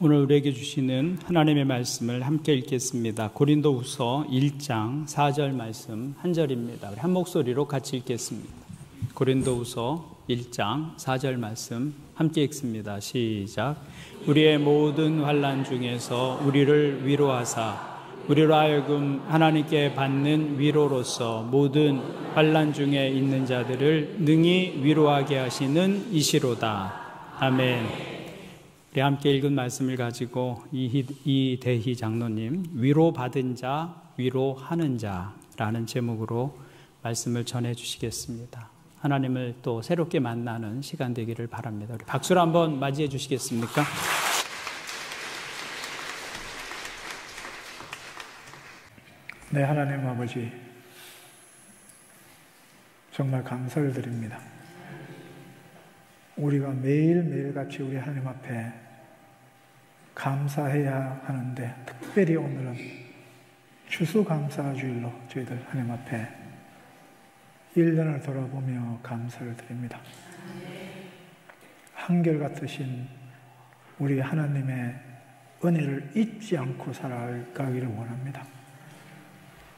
오늘 우리에게 주시는 하나님의 말씀을 함께 읽겠습니다. 고린도후서 1장 4절 말씀 한 절입니다. 우리 한 목소리로 같이 읽겠습니다. 고린도후서 1장 4절 말씀 함께 읽습니다. 시작. 우리의 모든 환난 중에서 우리를 위로하사 우리로 하여금 하나님께 받는 위로로서 모든 환난 중에 있는 자들을 능히 위로하게 하시는 이시로다. 아멘. 우리 함께 읽은 말씀을 가지고 이대희 장로님, 위로받은 자, 위로하는 자라는 제목으로 말씀을 전해 주시겠습니다. 하나님을 또 새롭게 만나는 시간 되기를 바랍니다. 우리 박수로 한번 맞이해 주시겠습니까? 네, 하나님 아버지, 정말 감사를 드립니다. 우리가 매일매일같이 우리 하나님 앞에 감사해야 하는데, 특별히 오늘은 추수감사주일로 저희들 하나님 앞에 1년을 돌아보며 감사를 드립니다. 한결같으신 우리 하나님의 은혜를 잊지 않고 살아가기를 원합니다.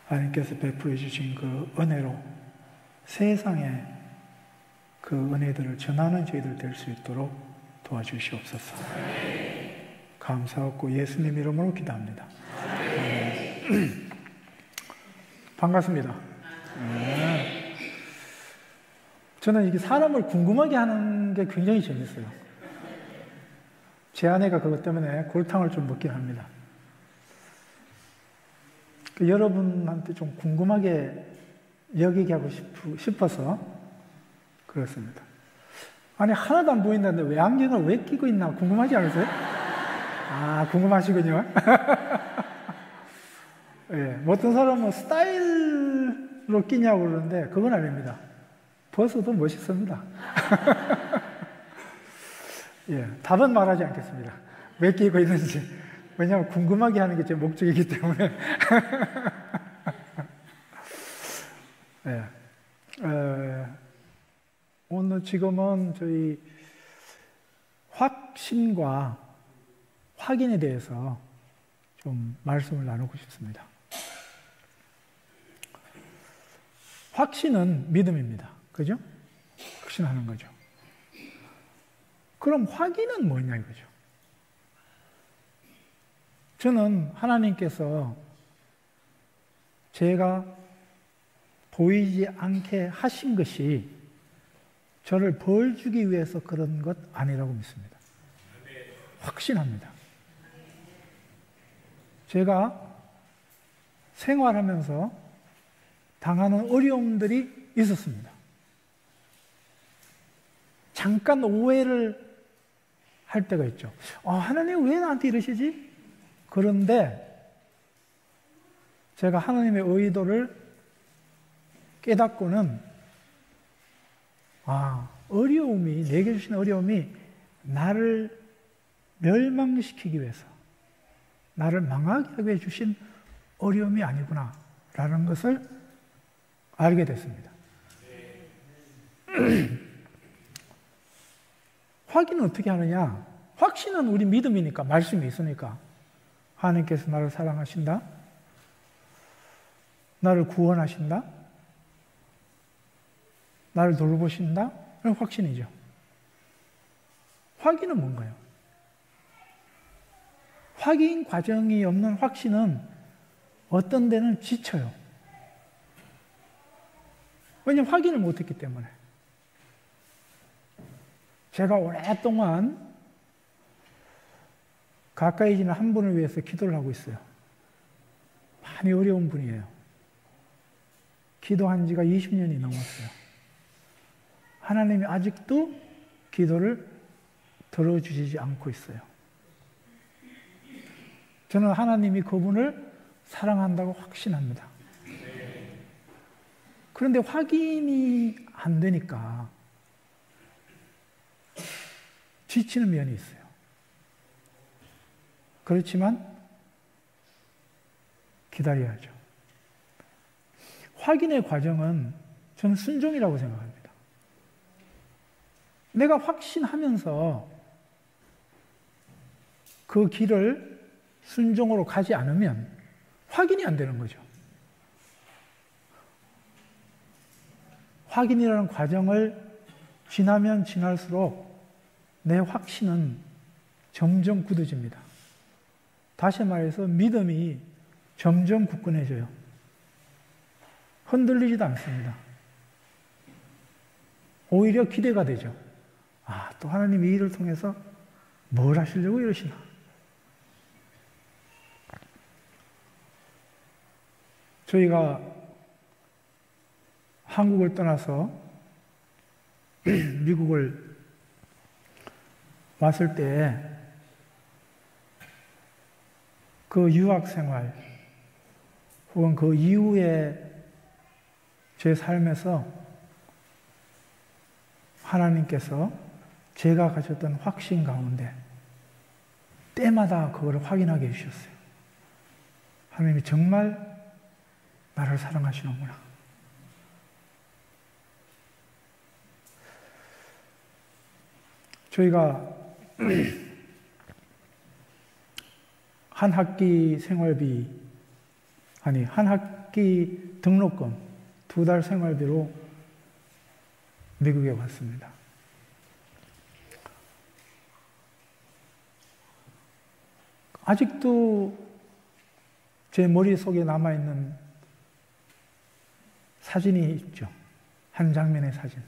하나님께서 베풀어 주신 그 은혜로 세상에 그 은혜들을 전하는 저희들 될 수 있도록 도와주시옵소서. 감사하고 예수님 이름으로 기도합니다. 반갑습니다. 저는 이게 사람을 궁금하게 하는 게 굉장히 재밌어요. 제 아내가 그것 때문에 골탕을 좀 먹긴 합니다. 여러분한테 좀 궁금하게 여기게 하고 싶어서 그렇습니다. 아니, 하나도 안 보인다는데 왜 안경을 왜 끼고 있나 궁금하지 않으세요? 아, 궁금하시군요. 예, 어떤 사람은 스타일로 끼냐고 그러는데 그건 아닙니다. 벗어도 멋있습니다. 예, 답은 말하지 않겠습니다. 왜 끼고 있는지. 왜냐하면 궁금하게 하는 게 제 목적이기 때문에. 예. 오늘 지금은 저희 확신과 확인에 대해서 좀 말씀을 나누고 싶습니다. 확신은 믿음입니다. 그죠? 확신하는 거죠. 그럼 확인은 뭐냐 이거죠. 저는 하나님께서 제가 보이지 않게 하신 것이 저를 벌 주기 위해서 그런 것 아니라고 믿습니다. 확신합니다. 제가 생활하면서 당하는 어려움들이 있었습니다. 잠깐 오해를 할 때가 있죠. 하나님 왜 나한테 이러시지? 그런데 제가 하나님의 의도를 깨닫고는 어려움이, 내게 주신 어려움이 나를 멸망시키기 위해서, 나를 망하게 하기 위해 주신 어려움이 아니구나 라는 것을 알게 됐습니다. 확인은 어떻게 하느냐? 확신은 우리 믿음이니까, 말씀이 있으니까. 하나님께서 나를 사랑하신다, 나를 구원하신다, 나를 돌보신다, 그런 확신이죠. 확인은 뭔가요? 확인 과정이 없는 확신은 어떤 데는 지쳐요. 왜냐하면 확인을 못했기 때문에. 제가 오랫동안 가까이 지는 한 분을 위해서 기도를 하고 있어요. 많이 어려운 분이에요. 기도한 지가 20년이 넘었어요. 하나님이 아직도 기도를 들어주시지 않고 있어요. 저는 하나님이 그분을 사랑한다고 확신합니다. 그런데 확인이 안 되니까 지치는 면이 있어요. 그렇지만 기다려야죠. 확인의 과정은 저는 순종이라고 생각합니다. 내가 확신하면서 그 길을 순종으로 가지 않으면 확인이 안 되는 거죠. 확인이라는 과정을 지나면 지날수록 내 확신은 점점 굳어집니다. 다시 말해서 믿음이 점점 굳건해져요. 흔들리지도 않습니다. 오히려 기대가 되죠. 아, 또 하나님이 이 일을 통해서 뭘 하시려고 이러시나. 저희가 한국을 떠나서 미국을 왔을 때 그 유학 생활 혹은 그 이후에 제 삶에서 하나님께서 제가 가졌던 확신 가운데 때마다 그걸 확인하게 해주셨어요. 하나님이 정말 나를 사랑하시는구나. 저희가 한 학기 생활비, 한 학기 등록금 2달 생활비로 미국에 왔습니다. 아직도 제 머릿속에 남아있는 사진이 있죠. 한 장면의 사진.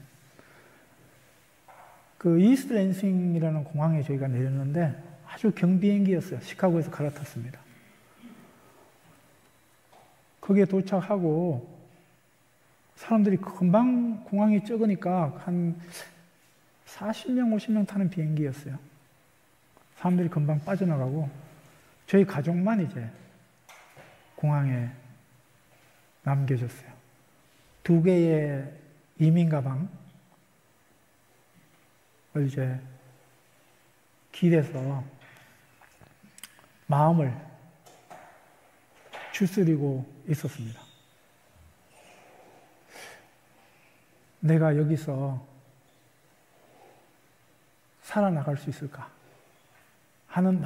그 이스트 랜싱이라는 공항에 저희가 내렸는데 아주 경비행기였어요. 시카고에서 갈아탔습니다. 거기에 도착하고 사람들이 금방 공항이 적으니까 한 40명, 50명 타는 비행기였어요. 사람들이 금방 빠져나가고 저희 가족만 이제 공항에 남겨졌어요. 2개의 이민 가방을 이제 길에서 마음을 추스리고 있었습니다. 내가 여기서 살아나갈 수 있을까 하는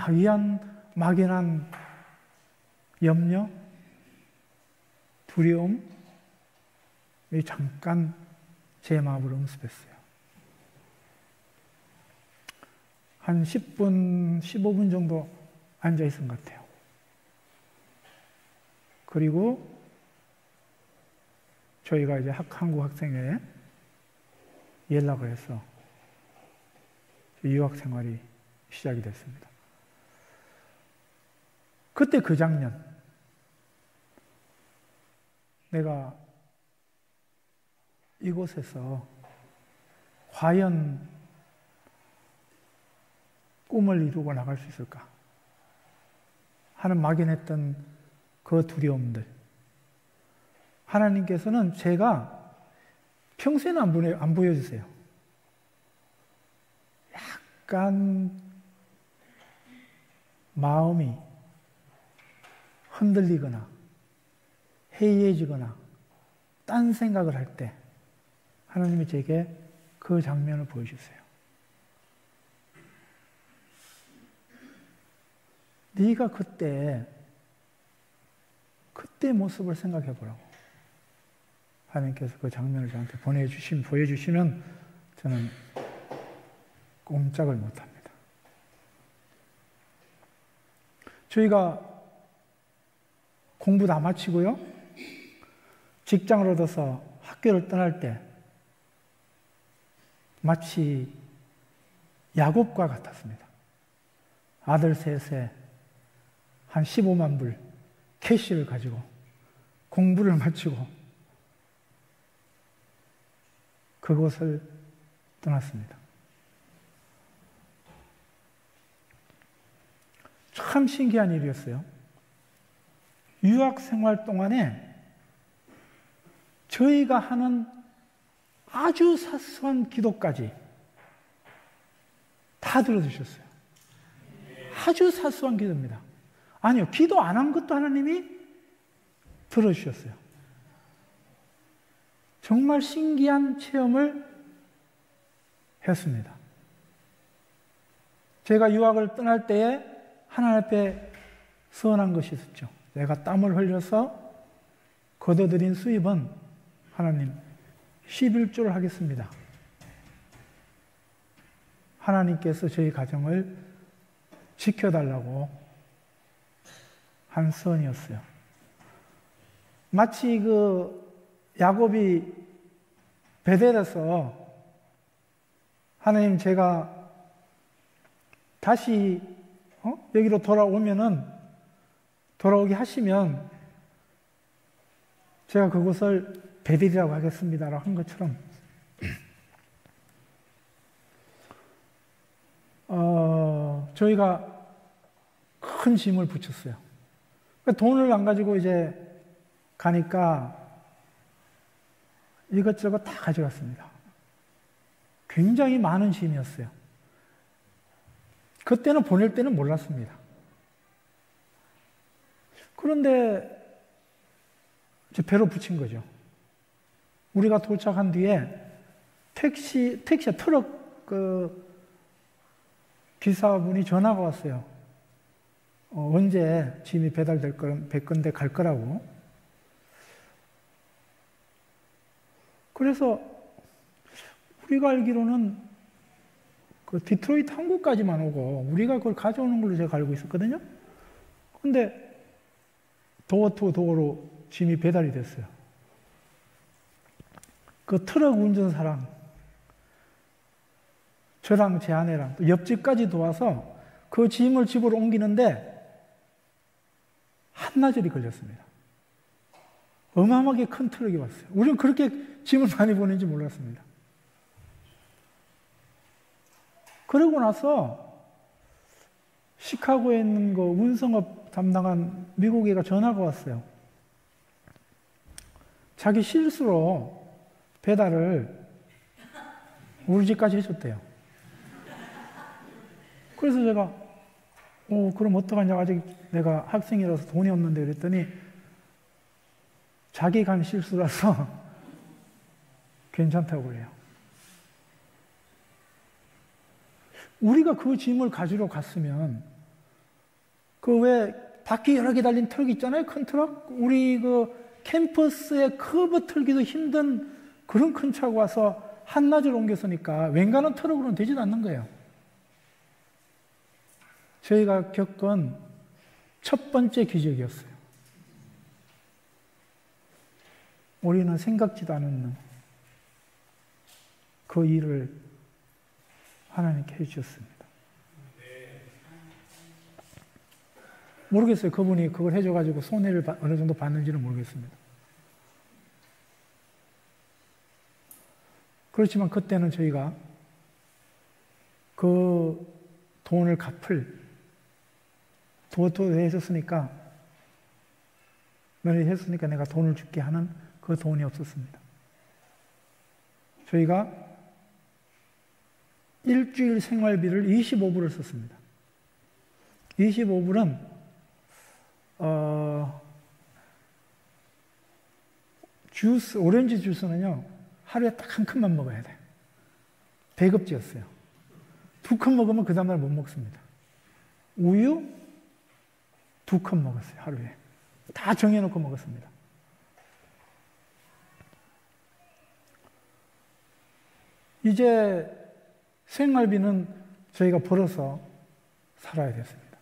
막연한 염려, 두려움이 잠깐 제 마음을 음습했어요. 한 10분, 15분 정도 앉아 있은 것 같아요. 그리고 저희가 이제 한국 학생회에 연락을 해서 유학 생활이 시작이 됐습니다. 그때 그 장면, 내가 이곳에서 과연 꿈을 이루고 나갈 수 있을까 하는 막연했던 그 두려움들, 하나님께서는 제가 평소에는 안 보여주세요. 약간 마음이 흔들리거나 해이해지거나 딴 생각을 할 때 하나님이 제게 그 장면을 보여주세요. 네가 그때 모습을 생각해 보라고 하나님께서 그 장면을 저한테 보여주시면 저는 꼼짝을 못합니다. 저희가 공부 다 마치고요, 직장을 얻어서 학교를 떠날 때 마치 야곱과 같았습니다. 아들 셋에 한 15만 불 캐시를 가지고 공부를 마치고 그곳을 떠났습니다. 참 신기한 일이었어요. 유학 생활 동안에 저희가 하는 아주 사소한 기도까지 다 들어주셨어요. 아주 사소한 기도입니다. 아니요, 기도 안 한 것도 하나님이 들어주셨어요. 정말 신기한 체험을 했습니다. 제가 유학을 떠날 때에 하나님 앞에 서원한 것이 있었죠. 내가 땀을 흘려서 거둬들인 수입은 하나님 11조를 하겠습니다. 하나님께서 저희 가정을 지켜달라고 한 서원이었어요. 마치 야곱이 베델에서 하나님 제가 다시 여기로 돌아오게 하시면 제가 그곳을 베델이라고 하겠습니다라고 한 것처럼 저희가 큰 짐을 붙였어요. 돈을 안 가지고 이제 가니까 이것저것 다 가져갔습니다. 굉장히 많은 짐이었어요. 그때는 보낼 때는 몰랐습니다. 그런데 이제 배로 붙인 거죠. 우리가 도착한 뒤에 트럭 기사분이 전화가 왔어요. 언제 짐이 배달될 건데 갈 거라고. 그래서 우리가 알기로는 디트로이트 항구까지만 오고 우리가 그걸 가져오는 걸로 제가 알고 있었거든요. 근데 도어 투 도어로 짐이 배달이 됐어요. 그 트럭 운전사랑 저랑 제 아내랑 또 옆집까지 도와서 그 짐을 집으로 옮기는데 한나절이 걸렸습니다. 어마어마하게 큰 트럭이 왔어요. 우리는 그렇게 짐을 많이 보낸지 몰랐습니다. 그러고 나서 시카고에 있는 그 운송업 담당한 미국애가 전화가 왔어요. 자기 실수로 배달을 우리 집까지 해줬대요. 그래서 제가 그럼 어떡하냐, 아직 내가 학생이라서 돈이 없는데 그랬더니 자기가 한 실수라서 괜찮다고 그래요. 우리가 그 짐을 가지러 갔으면 그 왜 바퀴 여러 개 달린 트럭 있잖아요. 큰 트럭. 우리 캠퍼스에 커브 틀기도 힘든 그런 큰 차가 와서 한낮을 옮겼으니까 웬간한 트럭으로는 되지도 않는 거예요. 저희가 겪은 첫 번째 기적이었어요. 우리는 생각지도 않은 그 일을 하나님께 해주셨습니다. 모르겠어요. 그분이 그걸 해줘가지고 손해를 어느 정도 받는지는 모르겠습니다. 그렇지만 그때는 저희가 그 돈을 갚을 도어투어 했었으니까 너네 했으니까 내가 돈을 줄게 하는 그 돈이 없었습니다. 저희가 일주일 생활비를 25불을 썼습니다. 25불은 오렌지 주스는요, 하루에 딱 한 컵만 먹어야 돼요. 배급제였어요. 2컵 먹으면 그 다음날 못 먹습니다. 우유 2컵 먹었어요, 하루에. 다 정해놓고 먹었습니다. 이제 생활비는 저희가 벌어서 살아야 됐습니다.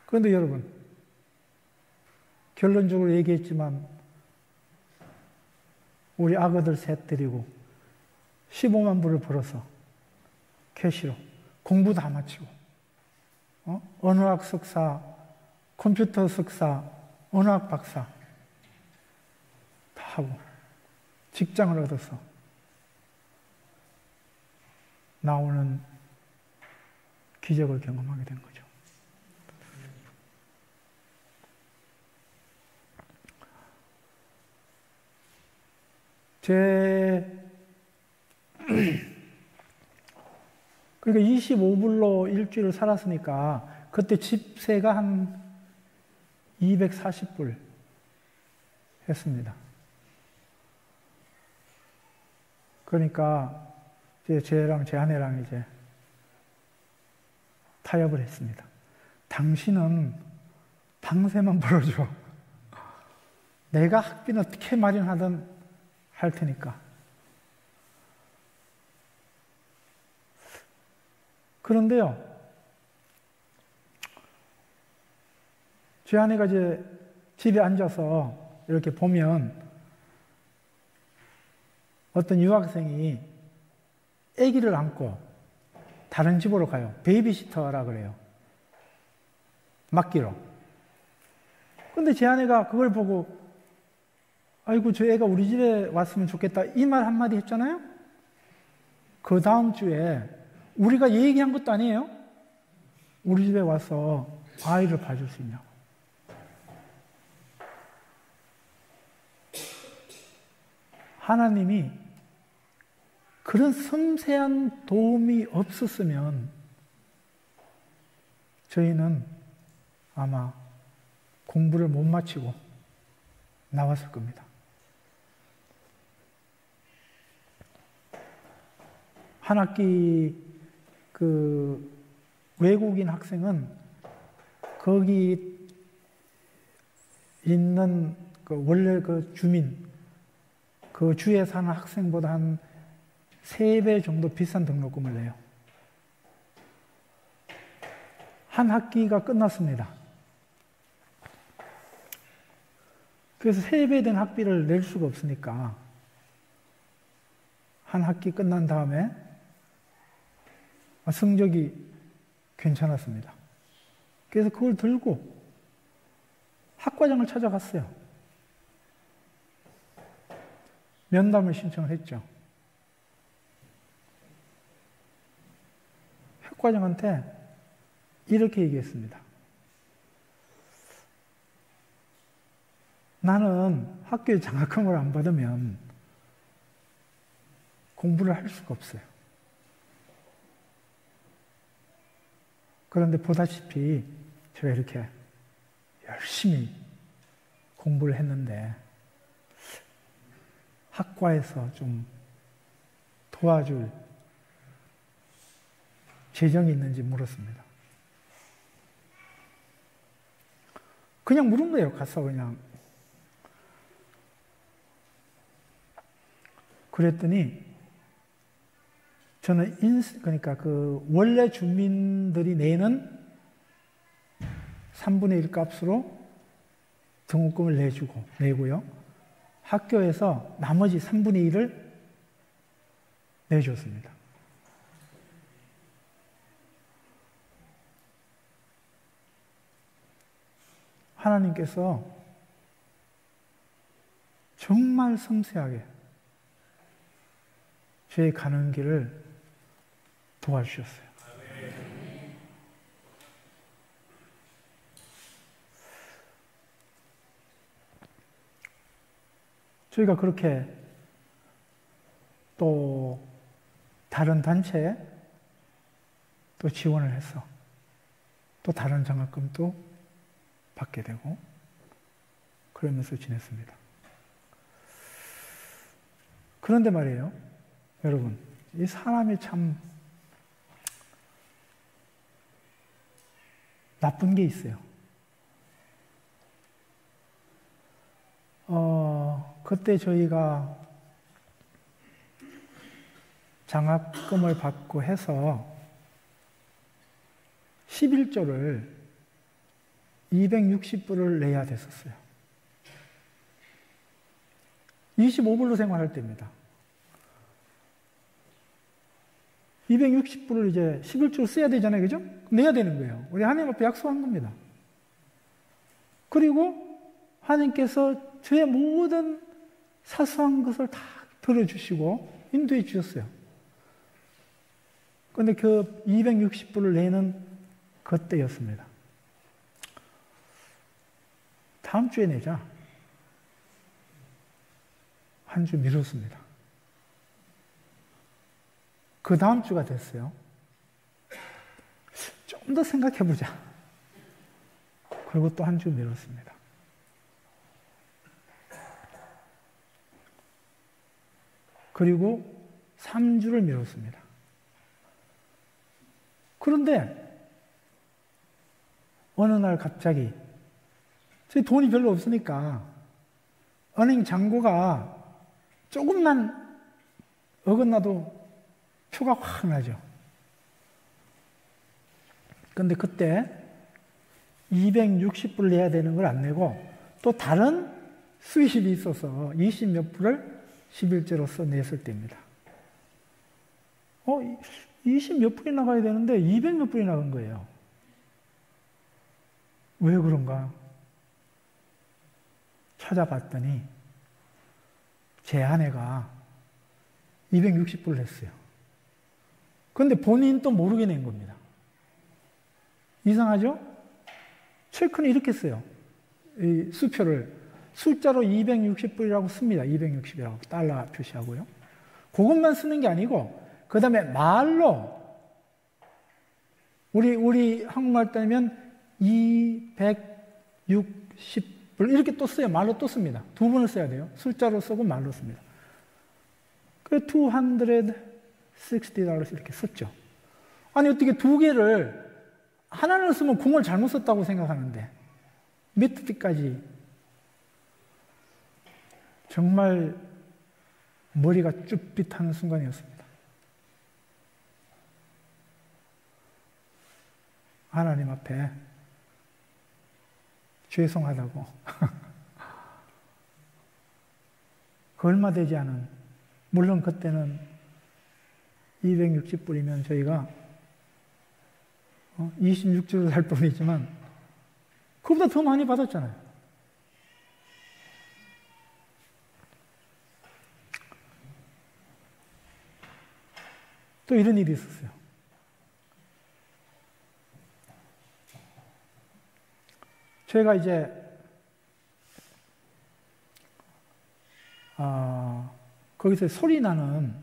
그런데 여러분, 결론적으로 얘기했지만 우리 아가들 셋 데리고 15만 불을 벌어서 캐시로 공부 다 마치고 언어학 석사, 컴퓨터 석사, 언어학 박사 다 하고 직장을 얻어서 나오는 기적을 경험하게 된 거죠. 그러니까 25불로 일주일을 살았으니까 그때 집세가 한 240불 했습니다. 그러니까 이제 쟤랑 제 아내랑 이제 타협을 했습니다. 당신은 방세만 벌어줘. 내가 학비는 어떻게 마련하든 할 테니까. 그런데요, 제 아내가 이제 집에 앉아서 이렇게 보면 어떤 유학생이 아기를 안고 다른 집으로 가요. 베이비시터라 그래요. 맡기로. 근데 제 아내가 그걸 보고 아이고 저 애가 우리 집에 왔으면 좋겠다 이 말 한마디 했잖아요. 그 다음 주에 우리가 얘기한 것도 아니에요. 우리 집에 와서 아이를 봐줄 수 있냐고. 하나님이 그런 섬세한 도움이 없었으면 저희는 아마 공부를 못 마치고 나왔을 겁니다. 한 학기 그 외국인 학생은 거기 있는 그 원래 그 주민, 그 주에 사는 학생보다 한 3배 정도 비싼 등록금을 내요. 한 학기가 끝났습니다. 그래서 3배 된 학비를 낼 수가 없으니까 한 학기 끝난 다음에 성적이 괜찮았습니다. 그래서 그걸 들고 학과장을 찾아갔어요. 면담을 신청을 했죠. 학과장한테 이렇게 얘기했습니다. 나는 학교에 장학금을 안 받으면 공부를 할 수가 없어요. 그런데 보다시피 제가 이렇게 열심히 공부를 했는데 학과에서 좀 도와줄 재정이 있는지 물었습니다. 그냥 물은 거예요. 가서 그냥. 그랬더니 저는 그러니까 그 원래 주민들이 내는 3분의 1 값으로 등록금을 내고요. 학교에서 나머지 3분의 1을 내줬습니다. 하나님께서 정말 섬세하게 저의 가는 길을 도와주셨어요. 저희가 그렇게 또 다른 단체에 또 지원을 해서 또 다른 장학금도 받게 되고 그러면서 지냈습니다. 그런데 말이에요, 여러분, 이 사람이 참 나쁜 게 있어요. 그때 저희가 장학금을 받고 해서 11조를 260불을 내야 됐었어요. 25불로 생활할 때입니다. 260불을 이제 11조를 써야 되잖아요. 그죠? 내야 되는 거예요. 우리 하나님 앞에 약속한 겁니다. 그리고 하나님께서 저의 모든 사소한 것을 다 들어주시고 인도해 주셨어요. 그런데 그 260불을 내는 그때였습니다. 다음 주에 내자. 한 주 미뤘습니다. 그 다음 주가 됐어요. 좀 더 생각해 보자. 그리고 또 한 주 미뤘습니다. 그리고 3주를 미뤘습니다. 그런데 어느 날 갑자기 저희 돈이 별로 없으니까 은행 잔고가 조금만 어긋나도 표가 확 나죠. 근데 그때 260불 내야 되는 걸 안 내고 또 다른 수입이 있어서 20 몇 불을 11조로서 냈을 때입니다. 20 몇 불이 나가야 되는데 200 몇 불이 나간 거예요. 왜 그런가? 찾아봤더니 제 아내가 260불을 했어요. 그런데 본인도 모르게 낸 겁니다. 이상하죠? 체크는 이렇게 써요. 이 수표를 숫자로 260불이라고 씁니다. 260이라고 달러 표시하고요. 그것만 쓰는 게 아니고 그 다음에 말로 우리 한국말 따면 260불 이렇게 또 써요. 말로 또 씁니다. 두 번을 써야 돼요. 숫자로 쓰고 말로 씁니다. 그래서 $260 이렇게 썼죠. 아니 어떻게 두 개를 하나를 쓰면 공을 잘못 썼다고 생각하는데 밑에까지 정말 머리가 쭈삣하는 순간이었습니다. 하나님 앞에 죄송하다고 그 얼마 되지 않은, 물론 그때는 260불이면 저희가 26주를 살 뿐이지만 그보다 더 많이 받았잖아요. 또 이런 일이 있었어요. 제가 이제 거기서 소리 나는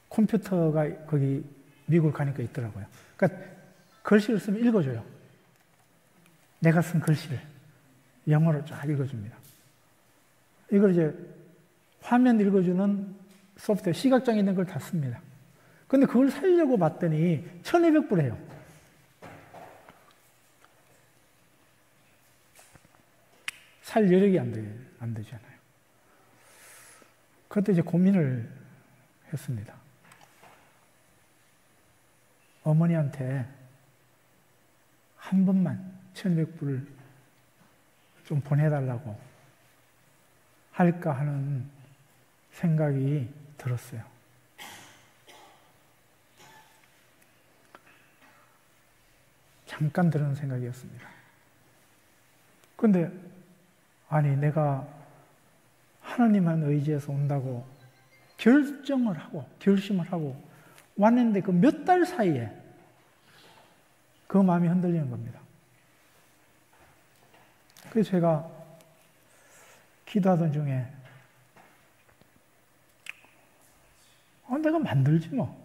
컴퓨터가 거기 미국 가니까 있더라고요. 그러니까 글씨를 쓰면 읽어줘요. 내가 쓴 글씨를 영어로 쫙 읽어줍니다. 이걸 이제 화면 읽어주는 소프트웨어, 시각장애 있는 걸 다 씁니다. 근데 그걸 살려고 봤더니 1200불 해요. 살 여력이 안 되잖아요. 그때 이제 고민을 했습니다. 어머니한테 한 번만 1200불을 좀 보내달라고 할까 하는 생각이 들었어요. 잠깐 드는 생각이었습니다. 그런데 아니 내가 하나님만 의지해서 온다고 결심을 하고 왔는데 그 몇 달 사이에 그 마음이 흔들리는 겁니다. 그래서 제가 기도하던 중에 내가 만들지 뭐.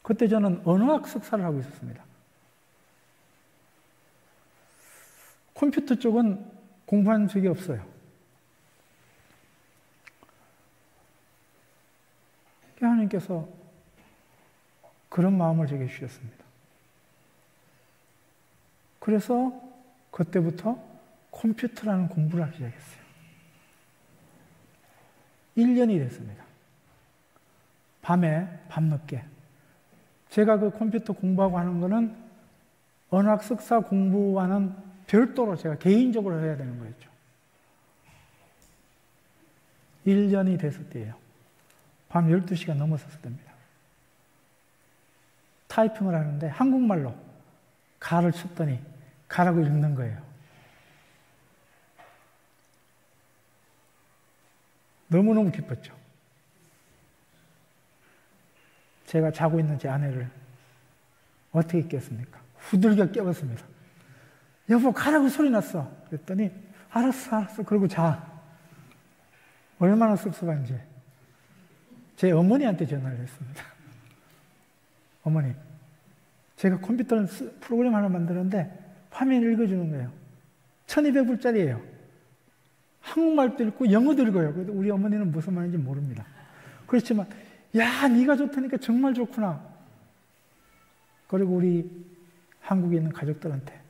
그때 저는 언어학 석사를 하고 있었습니다. 컴퓨터 쪽은 공부한 적이 없어요. 하나님께서 그런 마음을 제게 주셨습니다. 그래서 그때부터 컴퓨터라는 공부를 하기 시작했어요. 1년이 됐습니다. 밤늦게. 제가 그 컴퓨터 공부하고 하는 거는 언어학 석사 공부와는 별도로 제가 개인적으로 해야 되는 거였죠. 1년이 됐을 때예요. 밤 12시가 넘었을 때입니다. 타이핑을 하는데 한국말로 가를 쳤더니 가라고 읽는 거예요. 너무너무 기뻤죠. 제가 자고 있는 제 아내를 어떻게 깼습니까? 후들겨 깨웠습니다. 여보 가라고 소리 났어. 그랬더니 알았어 그러고 자. 얼마나 섭섭한지 제 어머니한테 전화를 했습니다. 어머니, 제가 컴퓨터 프로그램 하나 만드는데 화면 읽어주는 거예요. 1200불짜리예요. 한국말도 읽고 영어도 읽어요. 그래도 우리 어머니는 무슨 말인지 모릅니다. 그렇지만 야 네가 좋다니까 정말 좋구나. 그리고 우리 한국에 있는 가족들한테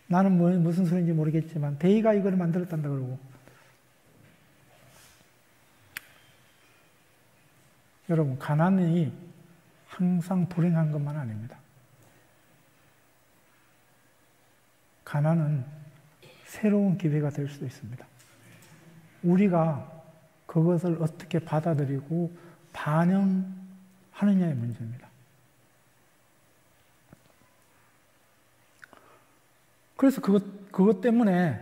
나는 무슨 소리인지 모르겠지만 대의가 이걸 만들었단다 그러고. 여러분, 가난이 항상 불행한 것만 아닙니다. 가난은 새로운 기회가 될 수도 있습니다. 우리가 그것을 어떻게 받아들이고 반영하느냐의 문제입니다. 그래서 그것 때문에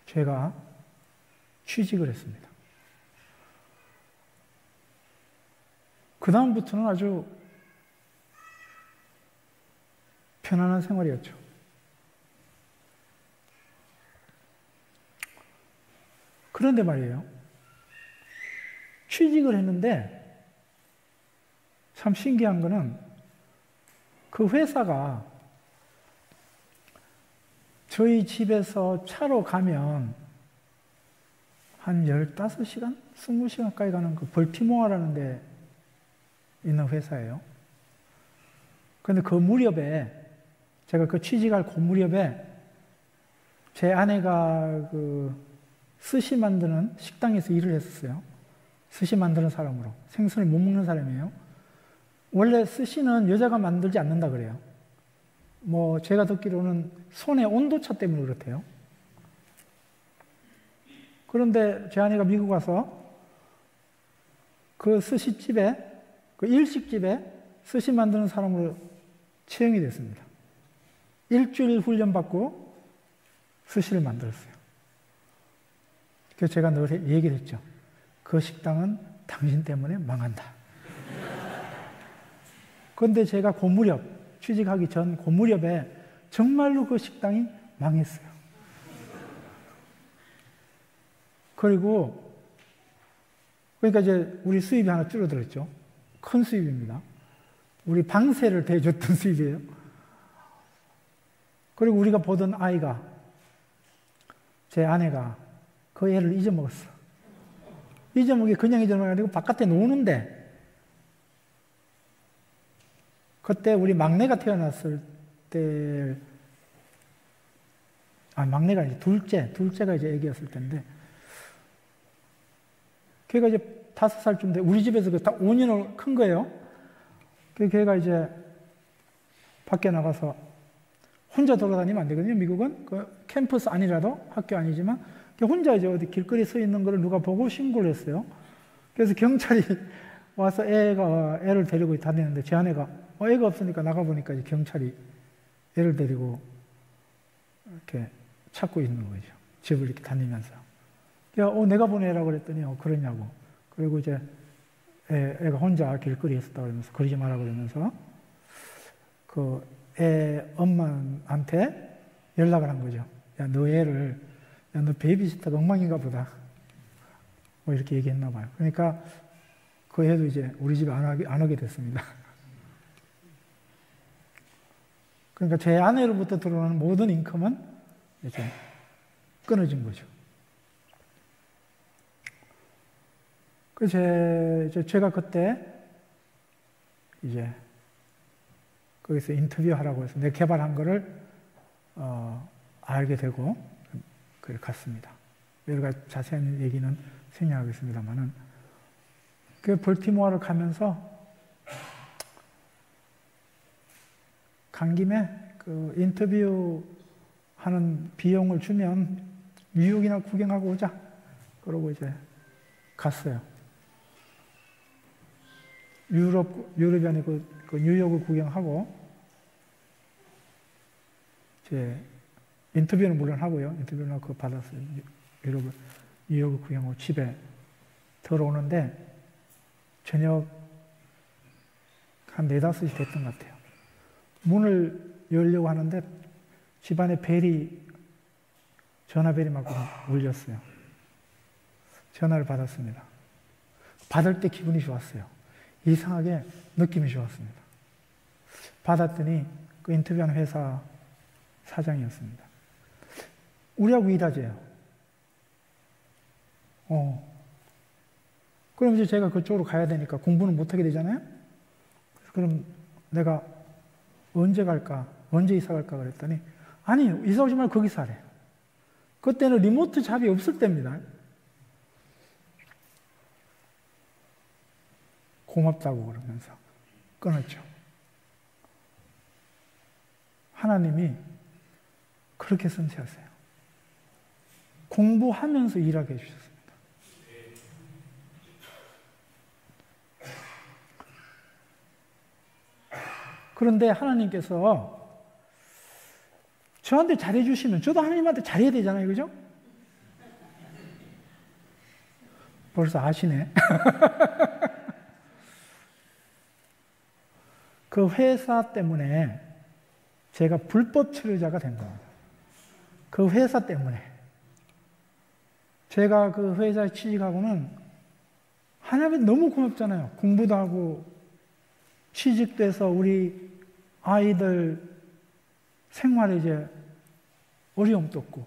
제가 취직을 했습니다. 그 다음부터는 아주 편안한 생활이었죠. 그런데 말이에요. 취직을 했는데 참 신기한 거는 그 회사가 저희 집에서 차로 가면 한 15시간? 20시간까지 가는 그 벌티모어라는 데 있는 회사예요. 그런데 그 무렵에, 제가 그 취직할 그 무렵에 제 아내가 그 스시 만드는 식당에서 일을 했었어요. 스시 만드는 사람으로. 생선을 못 먹는 사람이에요. 원래 스시는 여자가 만들지 않는다 그래요. 뭐 제가 듣기로는 손의 온도차 때문에 그렇대요. 그런데 제 아내가 미국 와서 그 스시집에, 그 일식집에 스시 만드는 사람으로 채용이 됐습니다. 일주일 훈련받고 스시를 만들었어요. 그래서 제가 늘 얘기를 했죠. 그 식당은 당신 때문에 망한다. 그런데 제가 그 무렵, 취직하기 전 그 무렵에 정말로 그 식당이 망했어요. 그리고 그러니까 이제 우리 수입이 하나 줄어들었죠. 큰 수입입니다. 우리 방세를 대줬던 수입이에요. 그리고 우리가 보던 아이가, 제 아내가 그 애를 잊어먹었어. 잊어먹기 그냥 잊어먹이 아니고 바깥에 노는데, 그때 우리 막내가 태어났을 때, 막내가 이제 둘째가 이제 애기였을 텐데, 걔가 이제 5살쯤 돼, 우리 집에서 다 5년을 큰 거예요. 걔가 이제 밖에 나가서 혼자 돌아다니면 안 되거든요, 미국은. 그 캠퍼스 아니라도, 학교 아니지만, 혼자 이제 어디 길거리에 서 있는 거를 누가 보고 신고를 했어요. 그래서 경찰이 와서 애를 데리고 다니는데, 제 아내가, 애가 없으니까 나가보니까 이제 경찰이 애를 데리고 이렇게 찾고 있는 거죠. 집을 이렇게 다니면서. 내가 본 애라고 그랬더니, 그러냐고. 그리고 이제 애가 혼자 길거리에 있었다 그러면서, 그러지 마라 그러면서, 그 애 엄마한테 연락을 한 거죠. 야, 너 베이비시터가 엉망인가 보다. 뭐 이렇게 얘기했나 봐요. 그러니까 그 애도 이제 우리 집에 안 오게 됐습니다. 그러니까 제 아내로부터 들어오는 모든 인컴은 이제 끊어진 거죠. 제가 그때 이제 거기서 인터뷰하라고 해서 내 개발한 거를 알게 되고 그걸 갔습니다. 여러 가지 자세한 얘기는 생략하겠습니다만은, 그 벌티모어를 가면서 간 김에 그 인터뷰 하는 비용을 주면 뉴욕이나 구경하고 오자. 그러고 이제 갔어요. 유럽이 아니고 그 뉴욕을 구경하고, 이제 인터뷰는 물론 하고요. 인터뷰는 그거 받았어요. 뉴욕을 구경하고 집에 들어오는데 저녁 한 4, 5시 됐던 것 같아요. 문을 열려고 하는데 집안에 전화벨이 막 울렸어요. 전화를 받았습니다. 받을 때 기분이 좋았어요. 이상하게 느낌이 좋았습니다. 받았더니 그 인터뷰하는 회사 사장이었습니다. 우리하고 일하재요. 그럼 이제 제가 그쪽으로 가야 되니까 공부는 못하게 되잖아요. 그럼 내가 언제 갈까? 언제 이사 갈까? 그랬더니 아니, 이사 오지 말고 거기서 하래요. 그때는 리모트 잡이 없을 때입니다. 고맙다고 그러면서 끊었죠. 하나님이 그렇게 선택하세요. 공부하면서 일하게 해주셨습니다. 그런데 하나님께서 저한테 잘해주시면 저도 하나님한테 잘해야 되잖아요. 그죠? 벌써 아시네. 그 회사 때문에 제가 불법 체류자가 된 겁니다. 그 회사 때문에. 제가 그 회사에 취직하고는 하나님 너무 고맙잖아요. 공부도 하고 취직돼서 우리 아이들 생활에 이제 어려움도 없고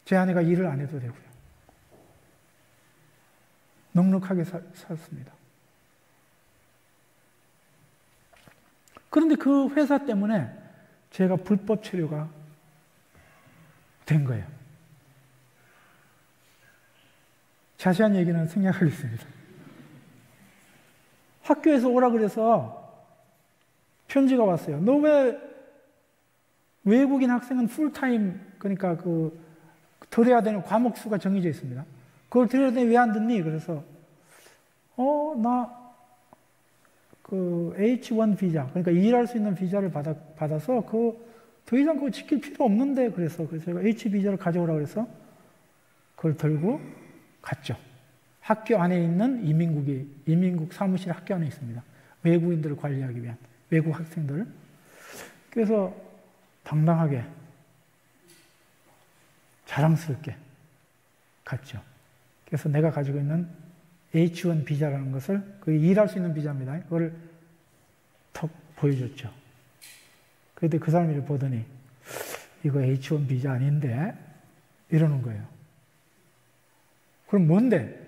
제 아내가 일을 안 해도 되고요. 넉넉하게 살았습니다. 그런데 그 회사 때문에 제가 불법 체류가 된 거예요. 자세한 얘기는 생략하겠습니다. 학교에서 오라 그래서 편지가 왔어요. 너 왜 외국인 학생은 풀타임, 그러니까 들어야 되는 과목 수가 정해져 있습니다. 그걸 들어야 되는데 왜 안 듣니? 그래서 나 H1 비자, 그러니까 일할 수 있는 비자를 받아서 더 이상 그거 지킬 필요 없는데 그래서 제가 H 비자를 가져오라고 그래서 그걸 들고 갔죠. 학교 안에 있는 이민국 사무실 학교 안에 있습니다. 외국인들을 관리하기 위한 외국 학생들. 그래서 당당하게 자랑스럽게 갔죠. 그래서 내가 가지고 있는 H1 비자라는 것을, 그게 일할 수 있는 비자입니다. 그걸 턱 보여줬죠. 그런데 그 사람이 보더니 이거 H1 비자 아닌데 이러는 거예요. 그럼 뭔데?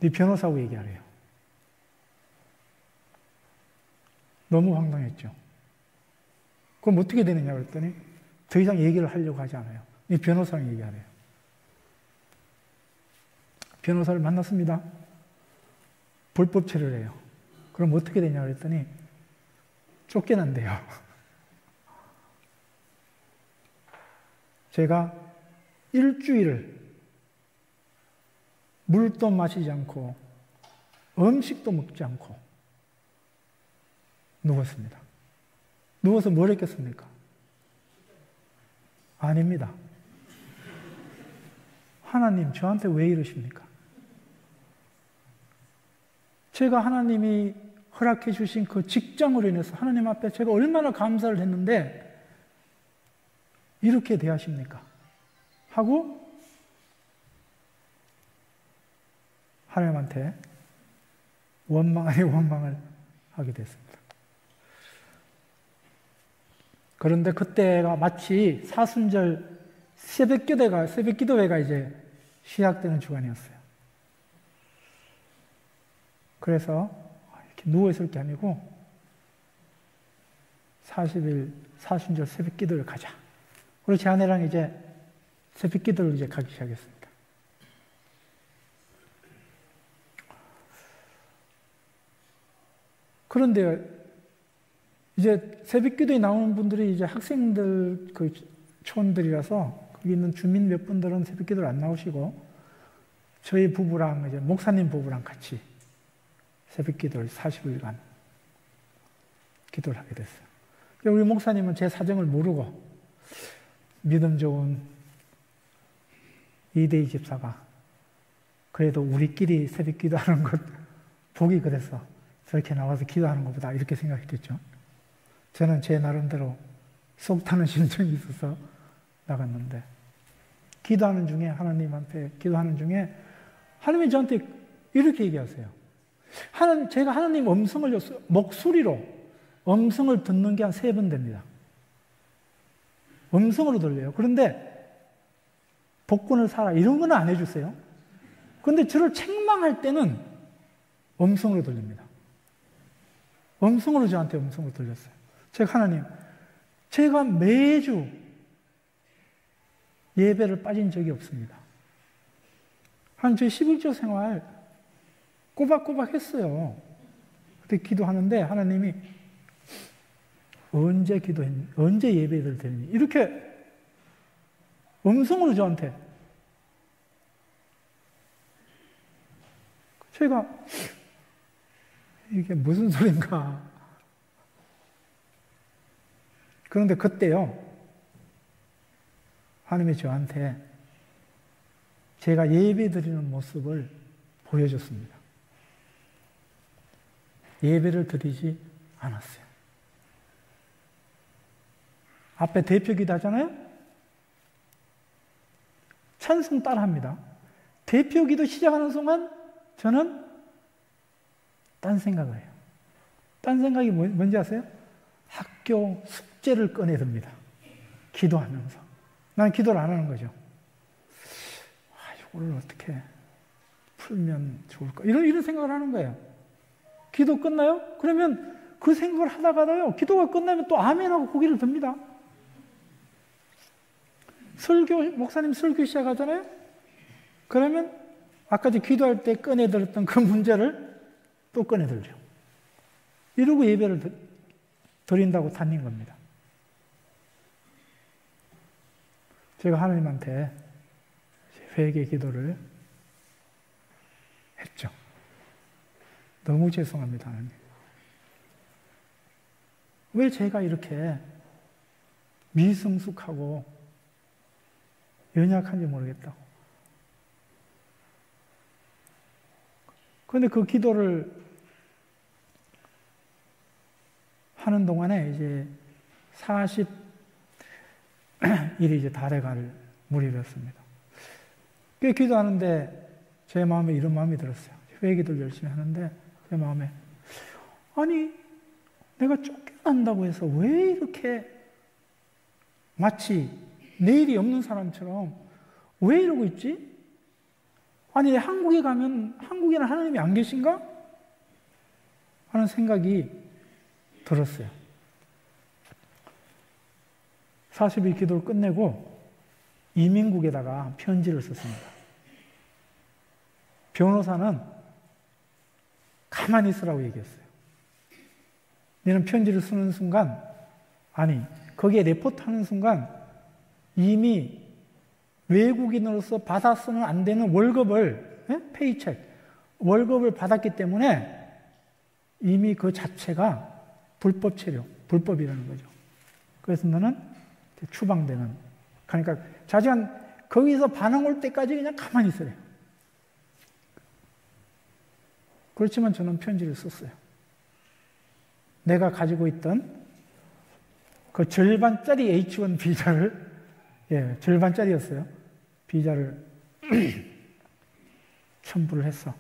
네 변호사하고 얘기하래요. 너무 황당했죠. 그럼 어떻게 되느냐 그랬더니 더 이상 얘기를 하려고 하지 않아요. 네 변호사랑 얘기하래요. 변호사를 만났습니다. 불법 체류를 해요. 그럼 어떻게 되냐 그랬더니 쫓겨난대요. 제가 일주일을 물도 마시지 않고 음식도 먹지 않고 누웠습니다. 누워서 뭘 했겠습니까? 아닙니다. 하나님 저한테 왜 이러십니까? 제가 하나님이 허락해 주신 그 직장으로 인해서 하나님 앞에 제가 얼마나 감사를 했는데 이렇게 대하십니까? 하고 하나님한테 원망 아니 원망을 하게 됐습니다. 그런데 그때가 마치 사순절 새벽기도회가 이제 시작되는 주간이었어요. 그래서 이렇게 누워있을 게 아니고 40일 사순절 새벽기도를 가자. 그리고 제 아내랑 이제 새벽기도를 이제 가기 시작했습니다. 그런데 이제 새벽기도에 나오는 분들이 이제 학생들 촌들이라서 거기 있는 주민 몇 분들은 새벽기도를 안 나오시고 저희 부부랑 이제 목사님 부부랑 같이 새벽기도를 40일간 기도를 하게 됐어요. 우리 목사님은 제 사정을 모르고 믿음 좋은 이대희 집사가 그래도 우리끼리 새벽기도 하는 것 보기 그래서 저렇게 나와서 기도하는 것보다 이렇게 생각했겠죠. 저는 제 나름대로 속 타는 심정이 있어서 나갔는데 기도하는 중에 하나님한테 기도하는 중에 하나님이 저한테 이렇게 얘기하세요. 제가 하나님 목소리로 음성을 듣는 게 한 3번 됩니다. 음성으로 들려요. 그런데 복권을 사라 이런 건 안 해주세요. 그런데 저를 책망할 때는 음성으로 들립니다. 음성으로 저한테 음성을 들렸어요. 제가 하나님, 제가 매주 예배를 빠진 적이 없습니다. 한 제 11조 생활 꼬박꼬박 했어요. 그때 기도하는데 하나님이 언제 기도했니? 언제 예배를 드렸니? 이렇게 음성으로 저한테. 제가 이게 무슨 소린가. 그런데 그때요, 하나님이 저한테 제가 예배 드리는 모습을 보여줬습니다. 예배를 드리지 않았어요. 앞에 대표 기도 하잖아요? 찬송 따라 합니다. 대표 기도 시작하는 순간 저는 딴 생각을 해요. 딴 생각이 뭔지 아세요? 학교 숙제를 꺼내듭니다. 기도하면서. 난 기도를 안 하는 거죠. 이거를 어떻게 풀면 좋을까? 이런 생각을 하는 거예요. 기도 끝나요? 그러면 그 생각을 하다가요, 기도가 끝나면 또 아멘하고 고개를 듭니다. 목사님 설교 시작하잖아요? 그러면 아까 기도할 때 꺼내들었던 그 문제를 또 꺼내들죠. 이러고 예배를 드린다고 다닌 겁니다. 제가 하나님한테 회개 기도를 했죠. 너무 죄송합니다, 하나님. 왜 제가 이렇게 미성숙하고 연약한지 모르겠다고. 그런데 그 기도를 하는 동안에 이제 40일이 이제 다 돼갈 무렵이었습니다. 꽤 기도하는데 제 마음에 이런 마음이 들었어요. 회개도 열심히 하는데 제 마음에, 아니 내가 쫓겨난다고 해서 왜 이렇게 마치 내일이 없는 사람처럼 왜 이러고 있지? 아니 한국에 가면 한국에는 하나님이 안 계신가? 하는 생각이 들었어요. 40일 기도를 끝내고 이민국에다가 편지를 썼습니다. 변호사는 가만히 있으라고 얘기했어요. 너는 편지를 쓰는 순간, 아니 거기에 레포트하는 순간 이미 외국인으로서 받아서는 안 되는 월급을, 페이책, 월급을 받았기 때문에 이미 그 자체가 불법 체류, 불법이라는 거죠. 그래서 너는 추방되는, 그러니까 자기가 거기서 반응 올 때까지 그냥 가만히 있으래요. 그렇지만 저는 편지를 썼어요. 내가 가지고 있던 그 절반짜리 H1 비자를, 절반짜리였어요. 비자를 첨부를 했어.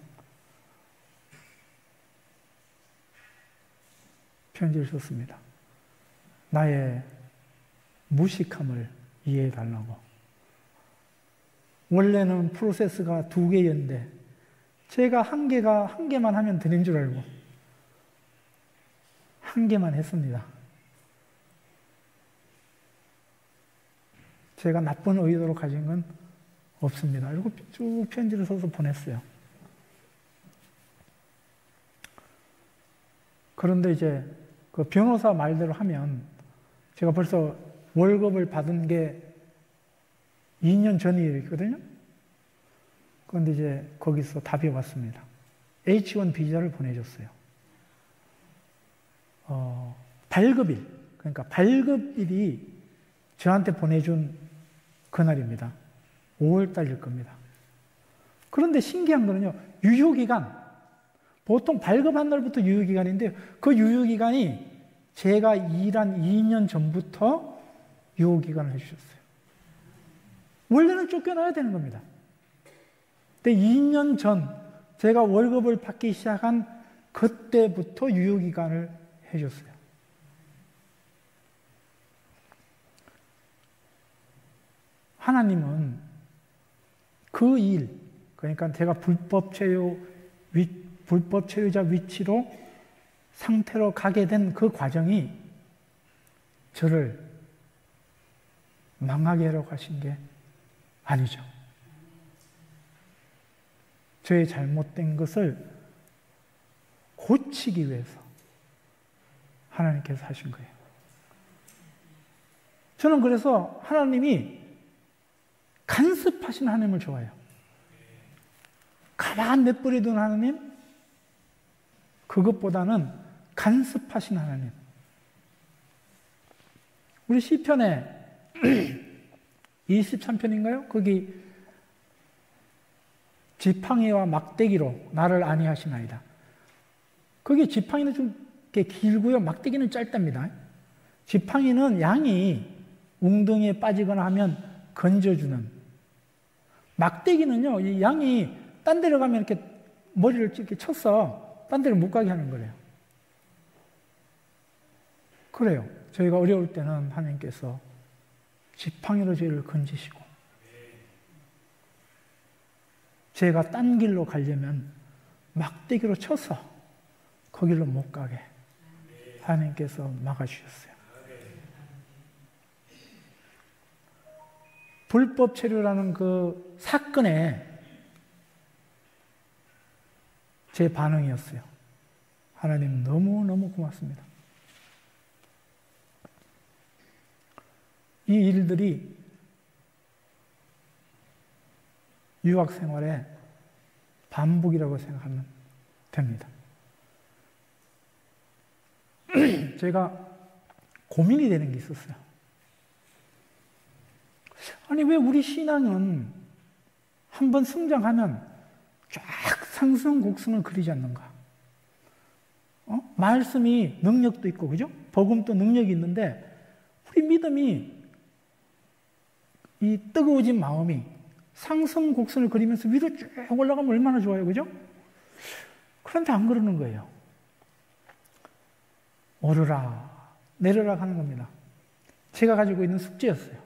편지를 썼습니다. 나의 무식함을 이해해 달라고. 원래는 프로세스가 2개였는데 제가 한 개만 하면 되는 줄 알고 한 개만 했습니다. 제가 나쁜 의도로 가진 건 없습니다. 이러고 쭉 편지를 써서 보냈어요. 그런데 이제 그 변호사 말대로 하면 제가 벌써 월급을 받은 게 2년 전이거든요. 그런데 이제 거기서 답이 왔습니다. H1 비자를 보내줬어요. 발급일, 그러니까 발급일이 저한테 보내준 그날입니다. 5월달일 겁니다. 그런데 신기한 거는요, 유효기간, 보통 발급한 날부터 유효기간인데 그 유효기간이 제가 일한 2년 전부터 유효기간을 해주셨어요. 원래는 쫓겨나야 되는 겁니다. 근데 2년 전 제가 월급을 받기 시작한 그때부터 유효기간을 해줬어요. 하나님은 그 일, 그러니까 제가 불법 체류자 위치로 상태로 가게 된 그 과정이 저를 망하게 하려고 하신 게 아니죠. 저의 잘못된 것을 고치기 위해서 하나님께서 하신 거예요. 저는 그래서 하나님이 간섭하신 하나님을 좋아해요. 가만 내버려둔 하나님, 그것보다는 간섭하신 하나님. 우리 시편에 23편인가요? 거기 지팡이와 막대기로 나를 안위하시나이다. 거기 지팡이는 좀 이렇게 길고요. 막대기는 짧답니다. 지팡이는 양이 웅덩이에 빠지거나 하면 건져주는. 막대기는요, 이 양이 딴 데로 가면 이렇게 머리를 이렇게 쳐서 딴 데로 못 가게 하는 거래요. 그래요. 저희가 어려울 때는 하나님께서 지팡이로 저희를 건지시고, 제가 딴 길로 가려면 막대기로 쳐서 거기로 못 가게 하나님께서 막아주셨어요. 불법 체류라는 그 사건에 제 반응이었어요. 하나님 너무너무 고맙습니다. 이 일들이 유학 생활의 반복이라고 생각하면 됩니다. 제가 고민이 되는 게 있었어요. 아니, 왜 우리 신앙은 한번 성장하면 쫙 상승 곡선을 그리지 않는가? 말씀이 능력도 있고, 그죠? 복음도 능력이 있는데, 우리 믿음이 이 뜨거워진 마음이 상승 곡선을 그리면서 위로 쭉 올라가면 얼마나 좋아요, 그죠? 그런데 안 그러는 거예요. 오르라, 내려라 하는 겁니다. 제가 가지고 있는 숙제였어요.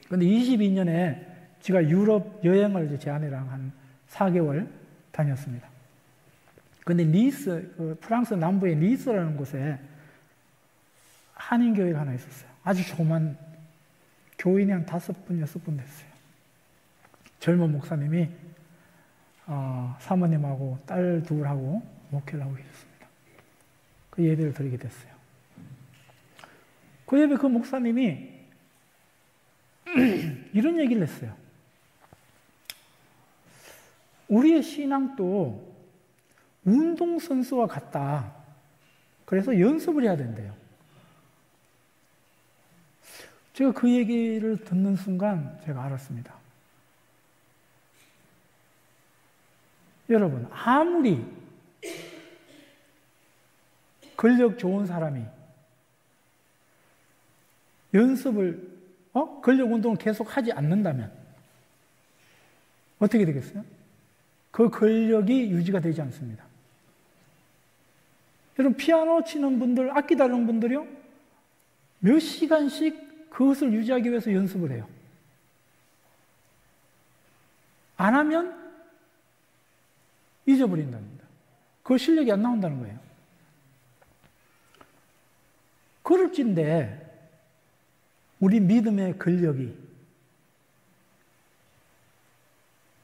그런데 22년에 제가 유럽 여행을 제 아내랑 한 4개월 다녔습니다. 그런데 니스, 프랑스 남부의 니스라는 곳에 한인교회가 하나 있었어요. 아주 조그만 교인이 한 5분, 6분 됐어요. 젊은 목사님이 사모님하고 딸 둘하고 목회를 하고 계셨습니다. 그 예배를 드리게 됐어요. 그 예배 그 목사님이 이런 얘기를 했어요. 우리의 신앙도 운동선수와 같다. 그래서 연습을 해야 된대요. 제가 그 얘기를 듣는 순간 제가 알았습니다. 여러분, 아무리 근력 좋은 사람이 연습을, 근력 운동을 계속 하지 않는다면 어떻게 되겠어요? 그 근력이 유지가 되지 않습니다. 여러분, 피아노 치는 분들, 악기 다루는 분들이요, 몇 시간씩 그것을 유지하기 위해서 연습을 해요. 안 하면 잊어버린답니다. 그 실력이 안 나온다는 거예요. 그럴진데 우리 믿음의 근력이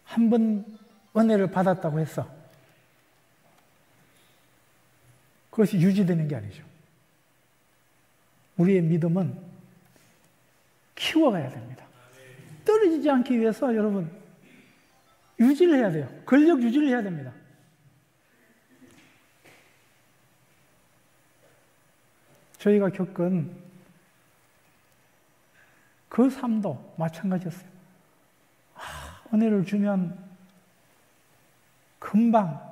한 번 은혜를 받았다고 해서 그것이 유지되는 게 아니죠. 우리의 믿음은 키워가야 됩니다. 떨어지지 않기 위해서 여러분 유지를 해야 돼요. 근력 유지를 해야 됩니다. 저희가 겪은 그 삶도 마찬가지였어요. 은혜를 주면 금방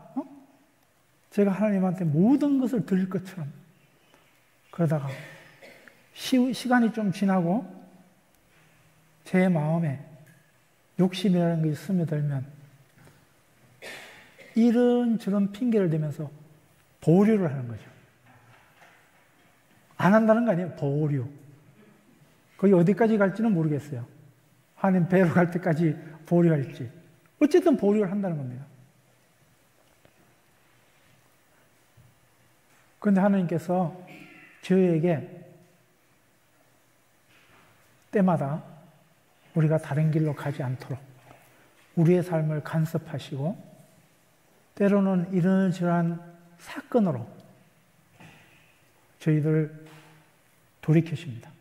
제가 하나님한테 모든 것을 드릴 것처럼 그러다가 시간이 좀 지나고 제 마음에 욕심이라는 것이 스며들면 이런저런 핑계를 대면서 보류를 하는 거죠. 안 한다는 거 아니에요. 보류. 거기 어디까지 갈지는 모르겠어요. 하나님 배로 갈 때까지 보류할지. 어쨌든 보류를 한다는 겁니다. 그런데 하나님께서 저희에게 때마다 우리가 다른 길로 가지 않도록 우리의 삶을 간섭하시고 때로는 이런저런 사건으로 저희들 돌이키십니다.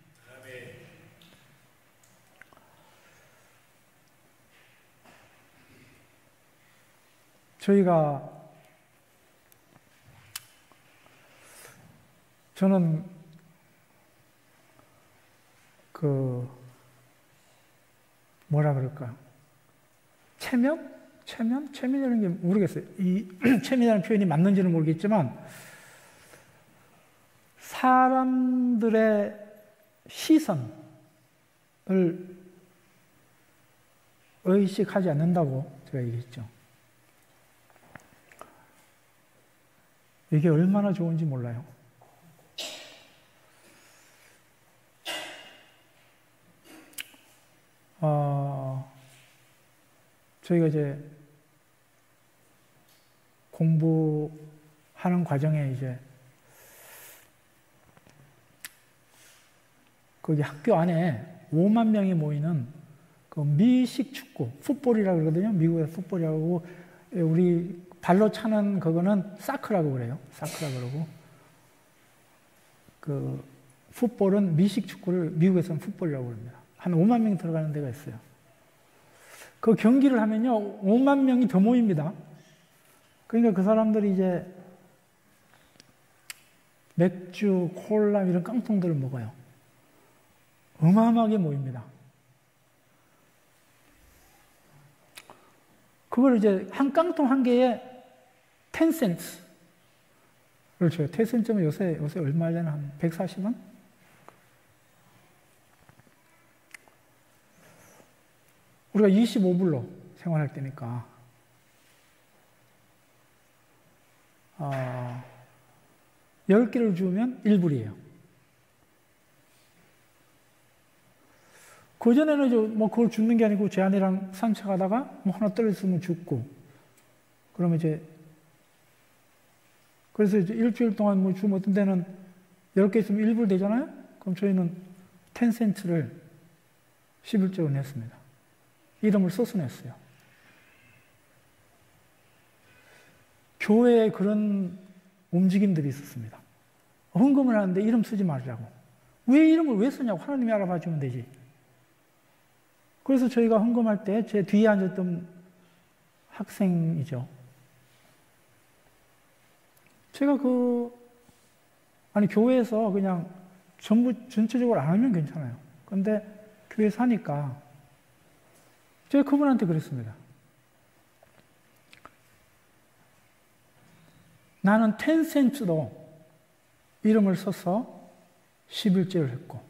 저는 뭐라 그럴까? 체면이라는 게 모르겠어요. 이 체면이라는 표현이 맞는지는 모르겠지만 사람들의 시선을 의식하지 않는다고 제가 얘기했죠. 이게 얼마나 좋은지 몰라요. 저희가 이제 공부하는 과정에 이제 거기 학교 안에 5만 명이 모이는 그 미식 축구, 풋볼이라고 그러거든요. 미국에서 풋볼이라고, 우리 발로 차는 그거는 사크라고 그래요. 사크라고 그러고, 그 풋볼은 미식 축구를 미국에서는 풋볼이라고 그럽니다. 한 5만 명이 들어가는 데가 있어요. 그 경기를 하면요, 5만 명이 더 모입니다. 그러니까 그 사람들이 이제 맥주, 콜라 이런 깡통들을 먹어요. 어마어마하게 모입니다. 그걸 이제 한 깡통 한 개에 10센트를 줘요. 10센트면 요새 얼마잖아? 한 140원? 우리가 25불로 생활할 때니까 10개를 주면 1불이에요. 그전에는 뭐 그걸 줍는 게 아니고 제 아내랑 산책하다가 뭐 하나 떨어졌으면 죽고, 그러면 그래서 이제 일주일 동안 뭐 주면 어떤 데는 10개 있으면 1불 되잖아요? 그럼 저희는 10센트를 11조로 냈습니다. 이름을 써서 냈어요. 교회에 그런 움직임들이 있었습니다. 헌금을 하는데 이름 쓰지 말자고. 이름을 왜 쓰냐고. 하나님이 알아봐 주면 되지. 그래서 저희가 헌금할 때 제 뒤에 앉았던 학생이죠. 제가 교회에서 그냥 전체적으로 안 하면 괜찮아요. 근데 교회에서 하니까 제가 그분한테 그랬습니다. 나는 10센트로 이름을 써서 11조를 했고,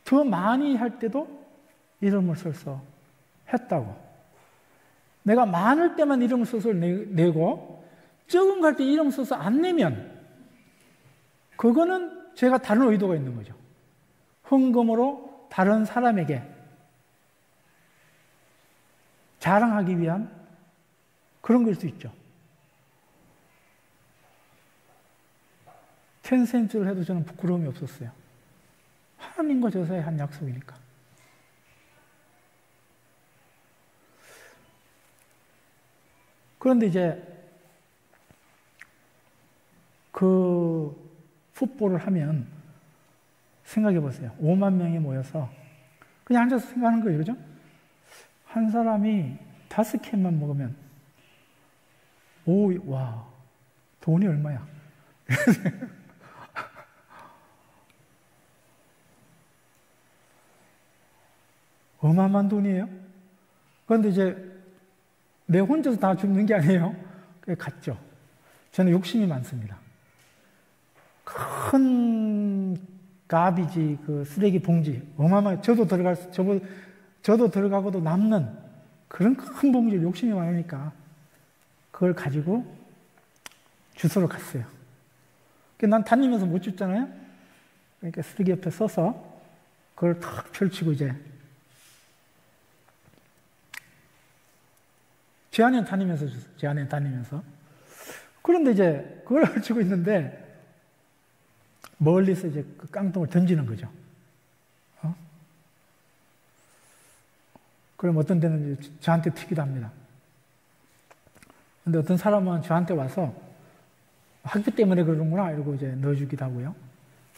더 많이 할 때도 이름을 써서 했다고. 내가 많을 때만 이름을 써서 내고, 적은 거 할 때 이름 써서 안 내면, 그거는 제가 다른 의도가 있는 거죠. 헌금으로 다른 사람에게 자랑하기 위한 그런 걸 수 있죠. 10센트를 해도 저는 부끄러움이 없었어요. 하나님과 저 사이에 한 약속이니까. 그런데 이제 그 풋볼을 하면 생각해 보세요. 5만 명이 모여서 그냥 앉아서 생각하는 거예요. 그죠? 한 사람이 5캔만 먹으면 와, 돈이 얼마야? 어마어마한 돈이에요. 그런데 이제 내 혼자서 다 줍는 게 아니에요. 그게 같죠. 저는 욕심이 많습니다. 큰 가비지, 그 쓰레기 봉지, 어마어마하게 저도 들어가고도 남는 그런 큰 봉지를 욕심이 많으니까 그걸 가지고 주소로 갔어요. 난 다니면서 못 줬잖아요. 그러니까 쓰레기 옆에 서서 그걸 탁 펼치고 이제 제 아내는 다니면서 줬어요. 제 아내는 다니면서. 그런데 이제 그걸 가지고 있는데 멀리서 이제 그 깡통을 던지는 거죠. 그럼 어떤 데는 이제 저한테 튀기도 합니다. 근데 어떤 사람은 저한테 와서 학교 때문에 그러는구나 이러고 이제 넣어주기도 하고요.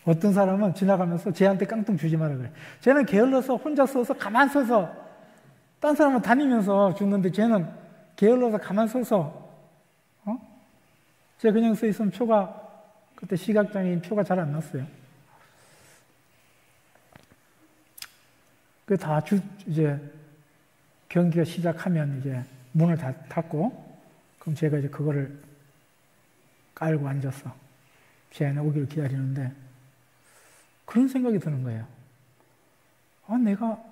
어떤 사람은 지나가면서 쟤한테 깡통 주지 마라 그래. 쟤는 게을러서 혼자 서서 가만 서서 딴 사람은 다니면서 죽는데 쟤는 게을러서 가만 서서 쟤 그냥 서 있으면 표가 그때 시각장애인 표가 잘 안 났어요. 그 다 이제 경기가 시작하면 이제 문을 닫고 그럼 제가 이제 그거를 깔고 앉아서 쟤네 오기를 기다리는데 그런 생각이 드는 거예요. 아, 내가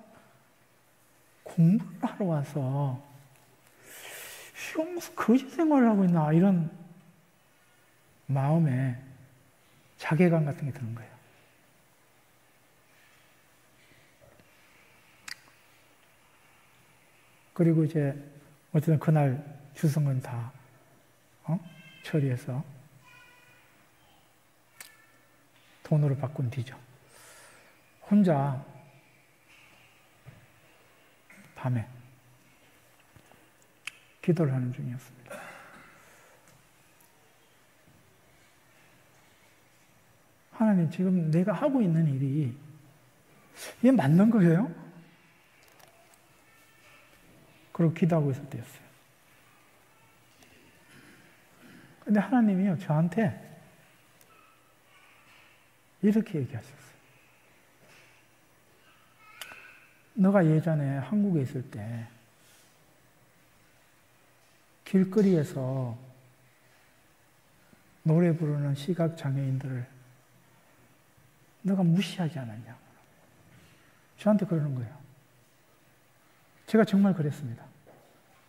공부를 하러 와서 무슨 거지 생활을 하고 있나 이런 마음에 자괴감 같은 게 드는 거예요. 그리고 이제 어쨌든 그날 주성은 다 처리해서 돈으로 바꾼 뒤죠. 혼자 밤에 기도를 하는 중이었습니다. 하나님, 지금 내가 하고 있는 일이 이게 맞는 거예요? 그러고 기도하고 있을 때였어요. 근데 하나님이요, 저한테 이렇게 얘기하셨어요. 너가 예전에 한국에 있을 때 길거리에서 노래 부르는 시각장애인들을 너가 무시하지 않았냐. 저한테 그러는 거예요. 제가 정말 그랬습니다.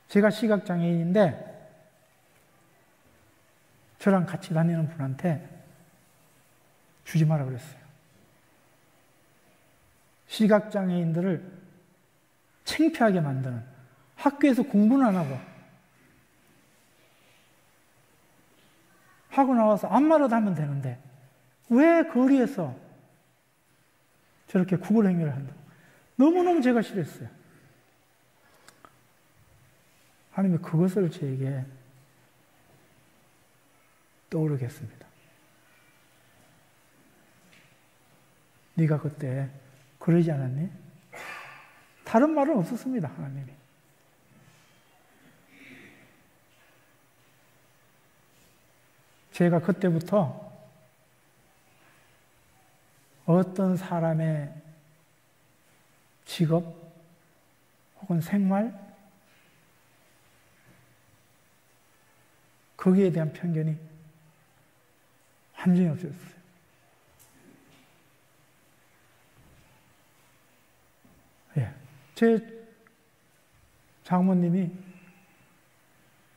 제가 시각장애인인데 저랑 같이 다니는 분한테 주지 마라 그랬어요. 시각장애인들을 창피하게 만드는, 학교에서 공부는 안 하고 나와서 아무 말이라도 하면 되는데 왜 거리에서 저렇게 구걸 행위를 한다고. 너무너무 제가 싫었어요. 하나님이 그것을 저에게 떠오르게 했습니다. 네가 그때 그러지 않았니? 다른 말은 없었습니다, 하나님이. 제가 그때부터 어떤 사람의 직업 혹은 생활 거기에 대한 편견이 완전히 없어졌어요. 예. 제 장모님이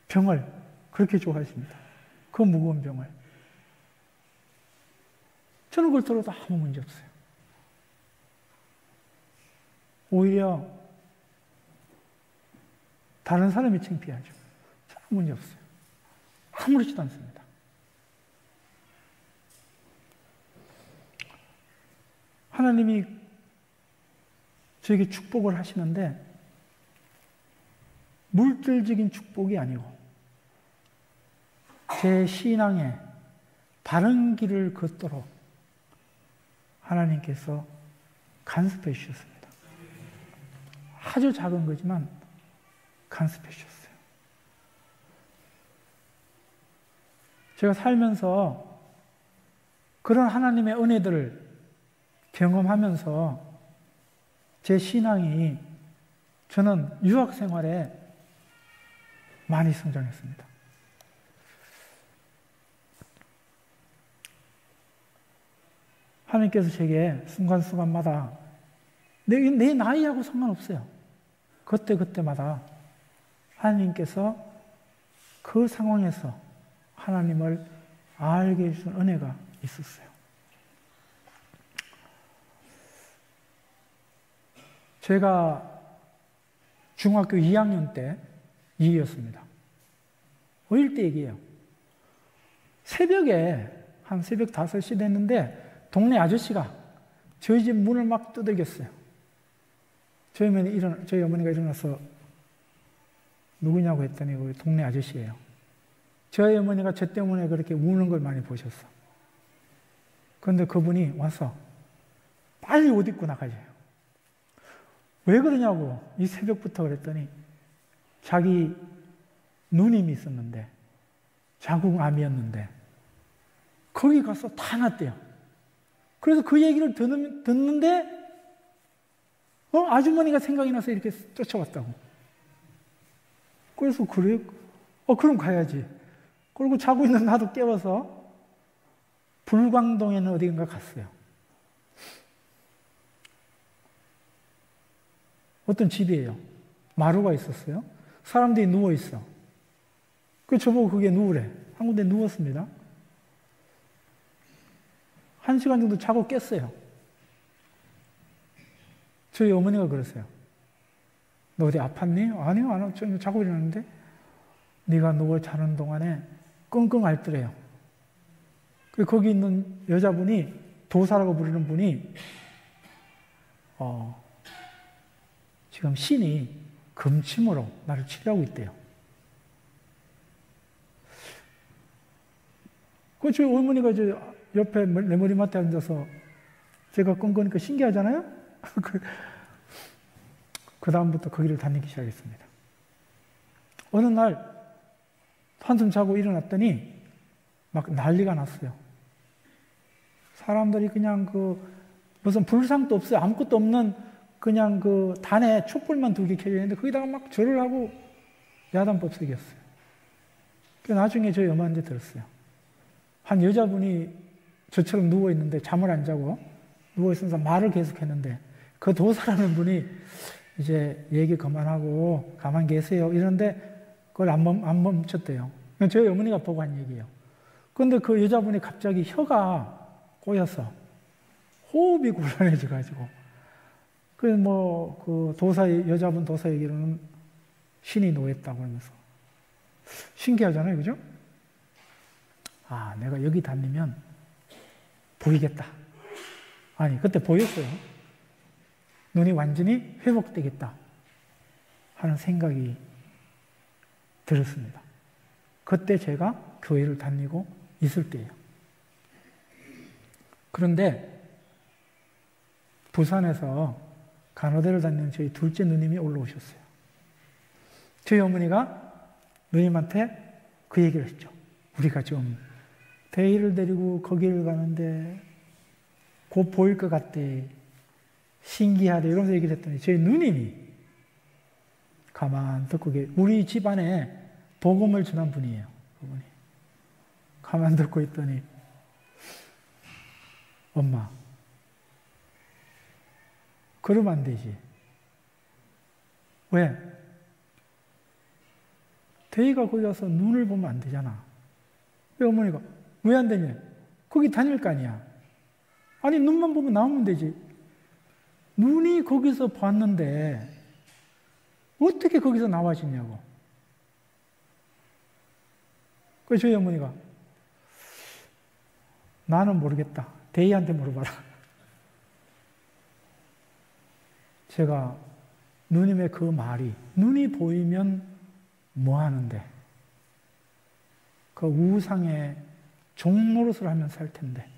병을 그렇게 좋아하십니다. 그 무거운 병을. 저는 그걸 들어도 아무 문제 없어요. 오히려 다른 사람이 창피하죠. 아무 문제 없어요. 아무렇지도 않습니다. 하나님이 저에게 축복을 하시는데 물질적인 축복이 아니고 제 신앙의 바른 길을 걷도록 하나님께서 간섭해 주셨습니다. 아주 작은 거지만 간섭해 주셨어요. 제가 살면서 그런 하나님의 은혜들을 경험하면서 제 신앙이 저는 유학 생활에 많이 성장했습니다. 하나님께서 제게 순간순간마다 내 나이하고 상관없어요. 그때마다 하나님께서 그 상황에서 하나님을 알게 해주신 은혜가 있었어요. 제가 중학교 2학년 때 일이었습니다. 어릴 때 얘기예요. 새벽에 한 새벽 5시 됐는데 동네 아저씨가 저희 집 문을 막 두들겼어요. 저희 어머니가 일어나서 누구냐고 했더니 우리 동네 아저씨예요. 저희 어머니가 저 때문에 그렇게 우는 걸 많이 보셨어. 그런데 그분이 와서 빨리 옷 입고 나가세요. 왜 그러냐고 이 새벽부터 그랬더니 자기 누님이 있었는데 자궁암이었는데 거기 가서 다 났대요. 그래서 그 얘기를 듣는데 아주머니가 생각이 나서 이렇게 쫓아왔다고. 그래서 그래? 그럼 가야지. 그리고 자고 있는 나도 깨워서 불광동에는 어딘가 갔어요. 어떤 집이에요. 마루가 있었어요. 사람들이 누워있어. 그 저보고 그게 누우래. 한 군데 누웠습니다. 1시간 정도 자고 깼어요. 저희 어머니가 그러세요. 너 어디 아팠니? 아니요, 안 아팠죠. 자고 일어났는데 네가 누워 자는 동안에 끙끙 앓더래요. 거기 있는 여자분이 도사라고 부르는 분이 지금 신이 금침으로 나를 치료하고 있대요. 저희 어머니가 옆에 내 머리맡에 앉아서 제가 끙끙거리니까 신기하잖아요? 그 다음부터 거기를 다니기 시작했습니다. 어느 날 한숨 자고 일어났더니 막 난리가 났어요. 사람들이 그냥 무슨 불상도 없어요. 아무것도 없는 그냥 단에 촛불만 2개 켜져 있는데 거기다가 막 절을 하고 야단법석이었어요. 나중에 저희 엄마한테 들었어요. 한 여자분이 저처럼 누워있는데 잠을 안 자고 누워있으면서 말을 계속했는데 그 도사라는 분이 이제 얘기 그만하고 가만 계세요 이러는데 그걸 안 멈췄대요. 저희 어머니가 보고 한 얘기예요. 그런데 그 여자분이 갑자기 혀가 꼬여서 호흡이 곤란해져가지고 그 여자분 도사 얘기로는 신이 노했다고 하면서 신기하잖아요, 그죠? 내가 여기 다니면 보이겠다. 아니, 그때 보였어요. 눈이 완전히 회복되겠다 하는 생각이 들었습니다. 그때 제가 교회를 다니고 있을 때예요. 그런데 부산에서 간호대를 다니는 저희 둘째 누님이 올라오셨어요. 저희 어머니가 누님한테 그 얘기를 했죠. 우리가 좀 대희를 데리고 거기를 가는데 곧 보일 것 같대. 신기하대. 이러면서 얘기를 했더니 저희 누님이 가만 듣고 우리 집안에 복음을 전한 분이에요. 그분이. 가만 듣고 있더니 엄마 그러면 안 되지. 왜? 대희가 거기 가서 눈을 보면 안 되잖아. 왜 어머니가 왜 안 되냐? 거기 다닐 거 아니야. 아니 눈만 보면 나오면 되지. 눈이 거기서 봤는데 어떻게 거기서 나와지냐고. 그래서 저희 어머니가 나는 모르겠다. 대희한테 물어봐라. 제가 누님의 그 말이 눈이 보이면 뭐 하는데 그 우상의 종노릇을 하면 살 텐데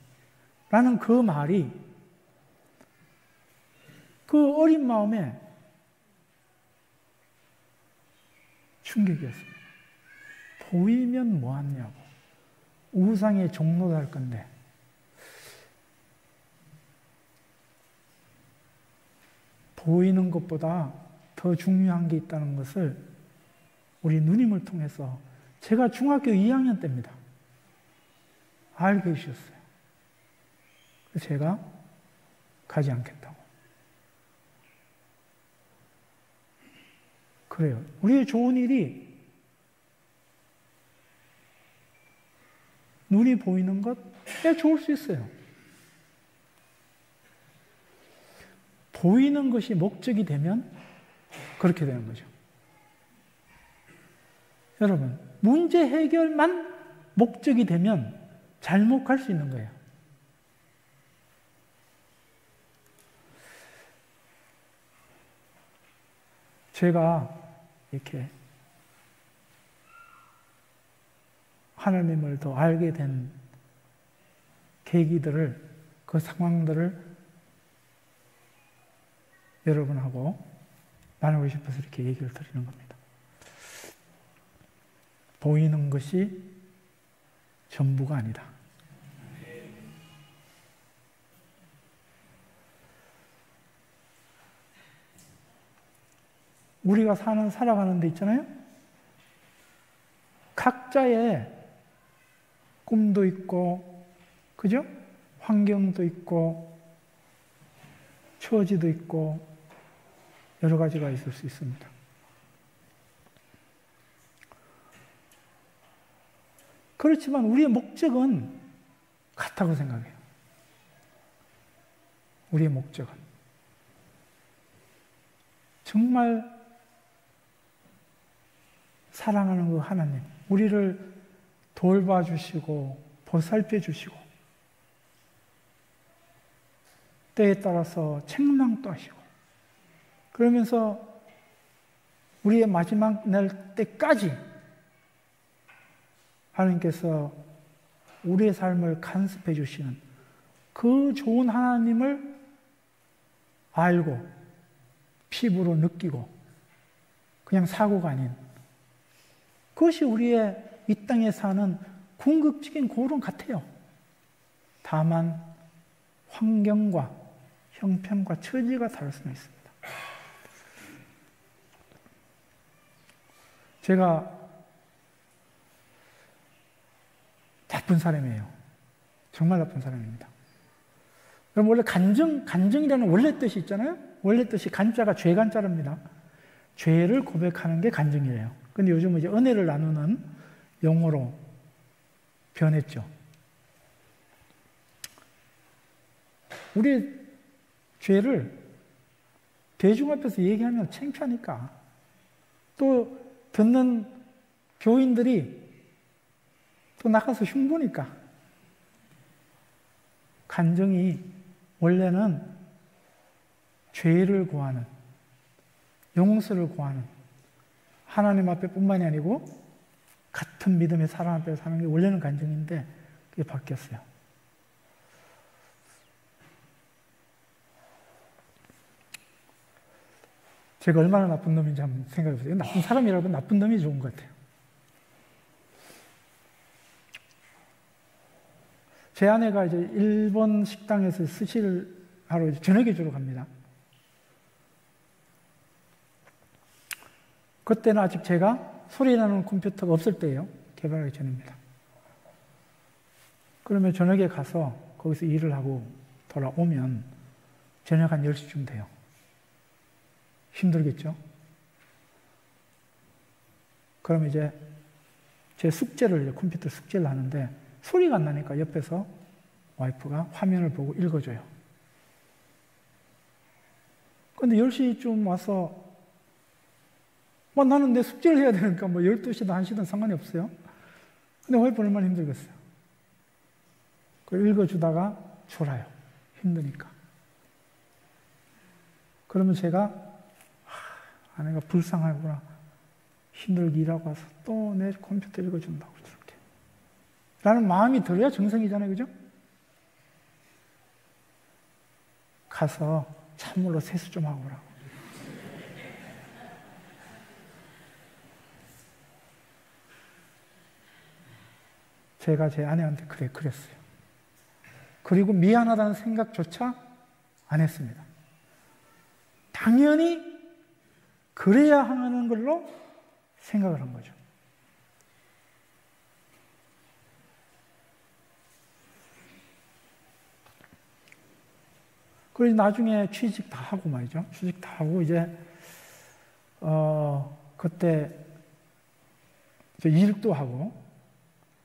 라는 그 말이 그 어린 마음에 충격이었습니다. 보이면 뭐 하냐고. 우상의 종노릇 할 건데 보이는 것보다 더 중요한 게 있다는 것을 우리 누님을 통해서 제가 중학교 2학년 때입니다. 알게 해주셨어요. 그래서 제가 가지 않겠다고. 그래요. 우리의 좋은 일이 눈이 보이는 것, 좋을 수 있어요. 보이는 것이 목적이 되면 그렇게 되는 거죠. 여러분, 문제 해결만 목적이 되면 잘못 갈 수 있는 거예요. 제가 이렇게 하나님을 더 알게 된 계기들을, 그 상황들을 여러분하고 나누고 싶어서 이렇게 얘기를 드리는 겁니다. 보이는 것이 전부가 아니다. 우리가 살아가는 데 있잖아요. 각자의 꿈도 있고, 그죠? 환경도 있고, 처지도 있고, 여러 가지가 있을 수 있습니다. 그렇지만 우리의 목적은 같다고 생각해요. 우리의 목적은. 정말 사랑하는 그 하나님, 우리를 돌봐주시고 보살펴주시고 때에 따라서 책망도 하시고 그러면서 우리의 마지막 날 때까지 하나님께서 우리의 삶을 간섭해 주시는 그 좋은 하나님을 알고 피부로 느끼고 그냥 사고가 아닌 그것이 우리의 이 땅에 사는 궁극적인 고론 같아요. 다만 환경과 형편과 처지가 다를 수는 있습니다. 제가 나쁜 사람이에요. 정말 나쁜 사람입니다. 그럼 원래 간증이라는 원래 뜻이 있잖아요. 원래 뜻이 간자가 죄간자랍니다. 죄를 고백하는 게 간증이래요. 근데 요즘은 이제 은혜를 나누는 용어로 변했죠. 우리 죄를 대중 앞에서 얘기하면 창피하니까 또 듣는 교인들이 또 나가서 흉보니까 간증이 원래는 죄를 구하는 용서를 구하는 하나님 앞에 뿐만이 아니고 같은 믿음의 사람 앞에 사는 게 원래는 간증인데 그게 바뀌었어요. 제가 얼마나 나쁜 놈인지 한번 생각해 보세요. 나쁜 사람이라도 나쁜 놈이 좋은 것 같아요. 제 아내가 이제 일본 식당에서 스시를 하러 저녁에 주러 갑니다. 그때는 아직 제가 소리 나는 컴퓨터가 없을 때예요. 개발하기 전입니다. 그러면 저녁에 가서 거기서 일을 하고 돌아오면 저녁 한 10시쯤 돼요. 힘들겠죠? 그럼 이제 제 숙제를, 컴퓨터 숙제를 하는데 소리가 안 나니까 옆에서 와이프가 화면을 보고 읽어줘요. 근데 10시쯤 와서 나는 내 숙제를 해야 되니까 12시든 1시든 상관이 없어요. 근데 와이프는 얼마나 힘들겠어요. 그걸 읽어주다가 졸아요. 힘드니까. 그러면 제가 아내가 불쌍하구나. 힘들게 일하고 와서 또 내 컴퓨터 읽어준다고 저렇게. 라는 마음이 들어야 정성이잖아요. 그죠? 가서 찬물로 세수 좀 하고 오라고. 제가 제 아내한테 그랬어요. 그리고 미안하다는 생각조차 안 했습니다. 당연히 그래야 하는 걸로 생각을 한 거죠. 그래서 나중에 취직 다 하고 말이죠. 취직 다 하고 이제 그때 일도 하고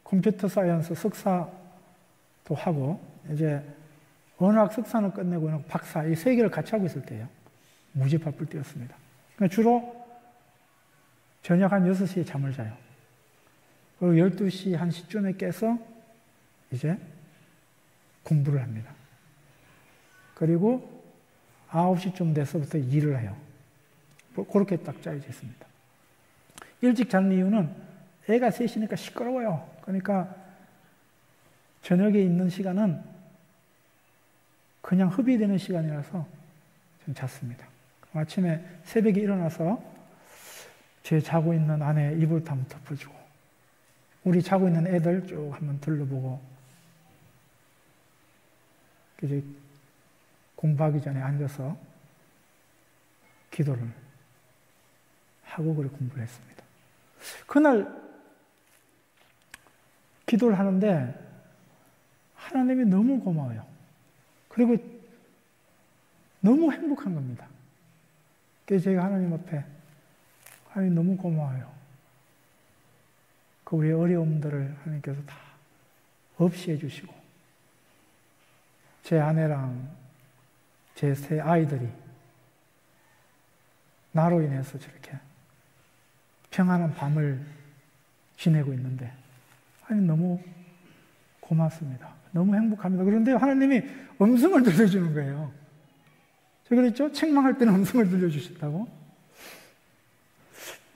컴퓨터 사이언스 석사도 하고 이제 언어학 석사는 끝내고 언어학 박사 이 3개를 같이 하고 있을 때예요. 무지 바쁠 때였습니다. 그러니까 주로 저녁 한 6시에 잠을 자요. 그리고 12시, 1시쯤에 깨서 이제 공부를 합니다. 그리고 9시쯤 돼서부터 일을 해요. 그렇게 딱 짜여져 있습니다. 일찍 자는 이유는 애가 셋이니까 시끄러워요. 그러니까 저녁에 있는 시간은 그냥 흡입되는 시간이라서 좀 잤습니다. 아침에 새벽에 일어나서 제 자고 있는 아내 이불 한번 덮어주고 우리 자고 있는 애들 쭉 한번 둘러보고 이제 공부하기 전에 앉아서 기도를 하고 그렇게 공부를 했습니다. 그날 기도를 하는데 하나님이 너무 고마워요. 그리고 너무 행복한 겁니다. 그래서 제가 하나님 앞에 하나님 너무 고마워요. 그 우리의 어려움들을 하나님께서 다 없이 해주시고 제 아내랑 제 세 아이들이 나로 인해서 저렇게 평안한 밤을 지내고 있는데 하나님 너무 고맙습니다. 너무 행복합니다. 그런데 하나님이 음성을 들려주는 거예요. 제가 그랬죠? 책망할 때는 음성을 들려주셨다고?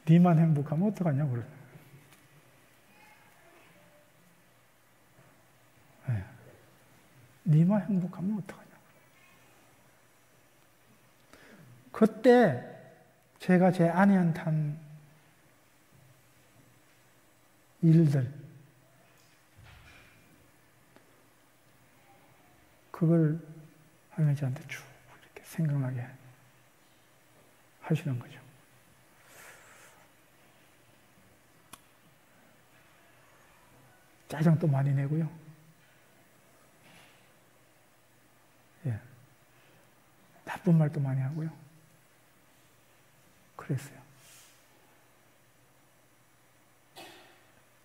니만 행복하면 어떡하냐고 그래요. 네. 니만 행복하면 어떡하냐고. 그때 제가 제 아내한테 한 일들 그걸 하나님이 저한테 쭉 이렇게 생각나게 하시는 거죠. 짜증도 많이 내고요. 예. 나쁜 말도 많이 하고요. 그랬어요.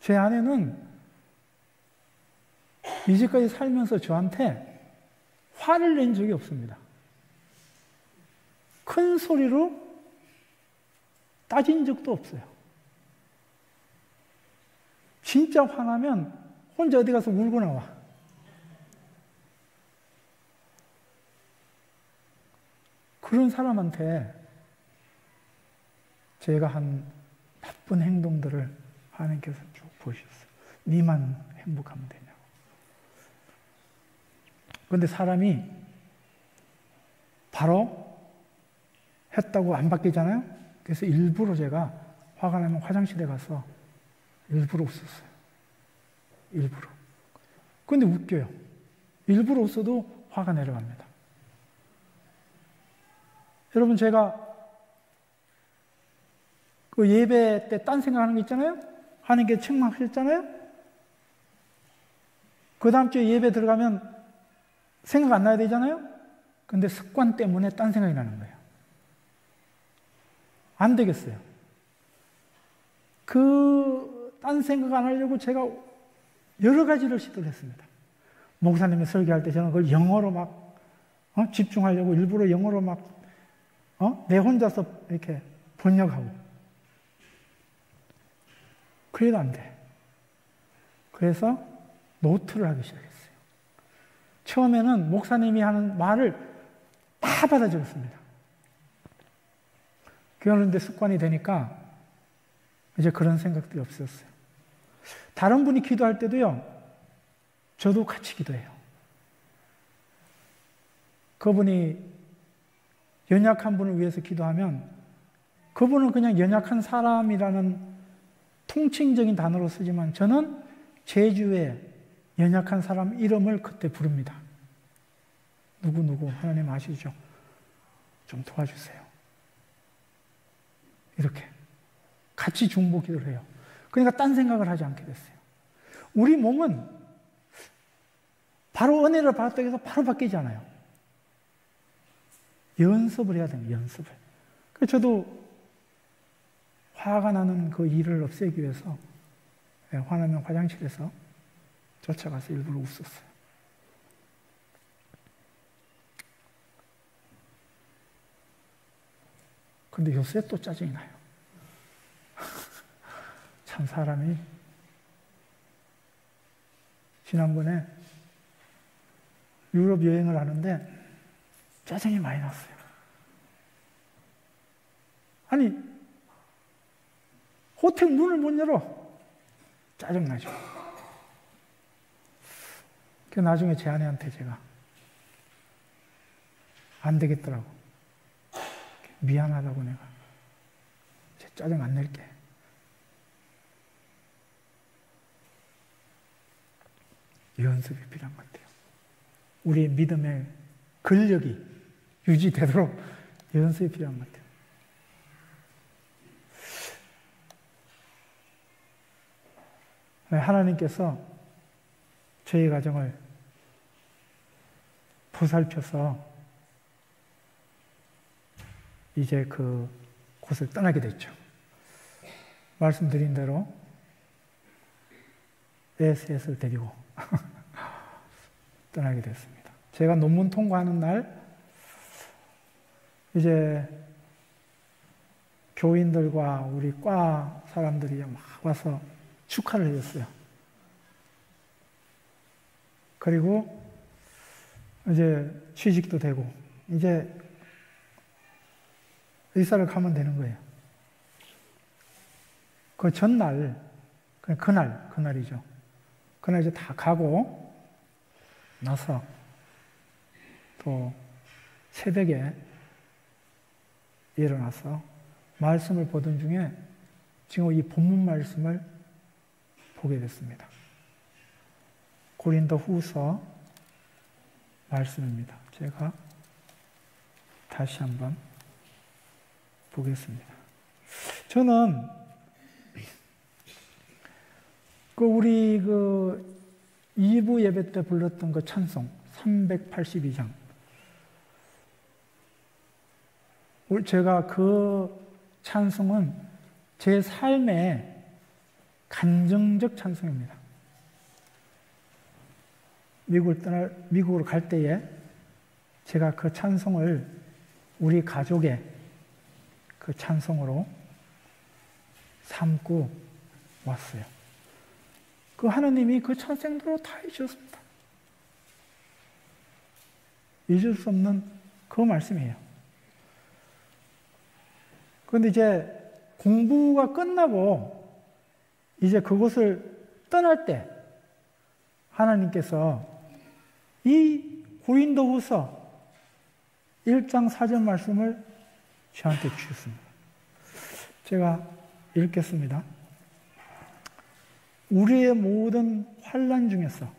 제 아내는 이제까지 살면서 저한테 화를 낸 적이 없습니다. 큰 소리로 따진 적도 없어요. 진짜 화나면 혼자 어디 가서 울고 나와. 그런 사람한테 제가 한 나쁜 행동들을 하나님께서 쭉 보셨어요. 니만 행복하면 되냐고. 그런데 사람이 바로 했다고 안 바뀌잖아요. 그래서 일부러 제가 화가 나면 화장실에 가서 일부러 웃었어요. 일부러. 그런데 웃겨요. 일부러 웃어도 화가 내려갑니다. 여러분, 제가 그 예배 때 딴 생각하는 거 있잖아요. 하나님께 책망하셨잖아요. 그 다음 주에 예배 들어가면 생각 안 나야 되잖아요. 근데 습관 때문에 딴 생각이 나는 거예요. 안 되겠어요. 그 딴 생각 안 하려고 제가 여러 가지를 시도를 했습니다. 목사님이 설교할 때 저는 그걸 영어로 막 집중하려고 일부러 영어로 막 내 혼자서 이렇게 번역하고 그래도 안 돼. 그래서 노트를 하기 시작했어요. 처음에는 목사님이 하는 말을 다 받아 적었습니다. 그런데 습관이 되니까 이제 그런 생각들이 없었어요. 다른 분이 기도할 때도요, 저도 같이 기도해요. 그분이 연약한 분을 위해서 기도하면 그분은 그냥 연약한 사람이라는 통칭적인 단어로 쓰지만 저는 제 주에 연약한 사람 이름을 그때 부릅니다. 누구누구 하나님 아시죠? 좀 도와주세요. 이렇게 같이 중보 기도를 해요. 그러니까 딴 생각을 하지 않게 됐어요. 우리 몸은 바로 은혜를 받았다고 해서 바로 바뀌지 않아요. 연습을 해야 됩니다. 연습을. 그래서 저도 화가 나는 그 일을 없애기 위해서 화나면 화장실에서 쫓아가서 일부러 웃었어요. 근데 요새 또 짜증이 나요. 참 사람이 지난번에 유럽 여행을 하는데 짜증이 많이 났어요. 아니, 호텔 문을 못 열어. 짜증나죠. 그 나중에 제 아내한테 제가 안 되겠더라고. 미안하다고 내가. 짜증 안 낼게. 연습이 필요한 것 같아요. 우리의 믿음의 근력이 유지되도록 연습이 필요한 것 같아요. 하나님께서 저희 가정을 보살펴서 이제 그 곳을 떠나게 됐죠. 말씀드린 대로 에셋을 데리고 떠나게 됐습니다. 제가 논문 통과하는 날 이제 교인들과 우리 과 사람들이 막 와서 축하를 해줬어요. 그리고 이제 취직도 되고 이제 의사를 가면 되는 거예요. 그 전날, 그날이죠. 그날 이제 다 가고 나서 또 새벽에 일어나서 말씀을 보던 중에 지금 이 본문 말씀을 보게 됐습니다. 고린도 후서 말씀입니다. 제가 다시 한번 보겠습니다. 저는 우리 2부 예배 때 불렀던 그 찬송 382장, 제가 그 찬송은 제 삶의 감정적 찬송입니다. 미국으로 갈 때에 제가 그 찬송을 우리 가족의 그 찬송으로 삼고 왔어요. 그 하나님이 그 찬송대로 다 해주셨습니다. 잊을 수 없는 그 말씀이에요. 그런데 이제 공부가 끝나고 이제 그곳을 떠날 때 하나님께서 이 고린도후서 1장 4절 말씀을 저한테 주셨습니다. 제가 읽겠습니다. 우리의 모든 환난 중에서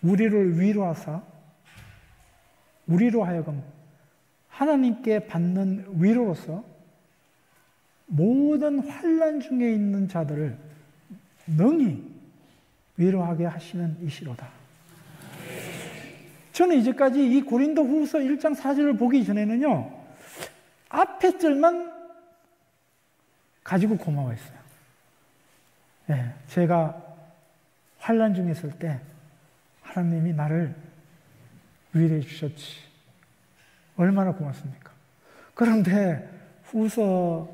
우리를 위로하사 우리로 하여금 하나님께 받는 위로로서 모든 환난 중에 있는 자들을 능히 위로하게 하시는 이시로다. 저는 이제까지 이 고린도 후서 1장 4절을 보기 전에는요, 앞에 절만 가지고 고마워했어요. 네, 제가 환난 중에 있을 때 하나님이 나를 위로해 주셨지. 얼마나 고맙습니까? 그런데 후서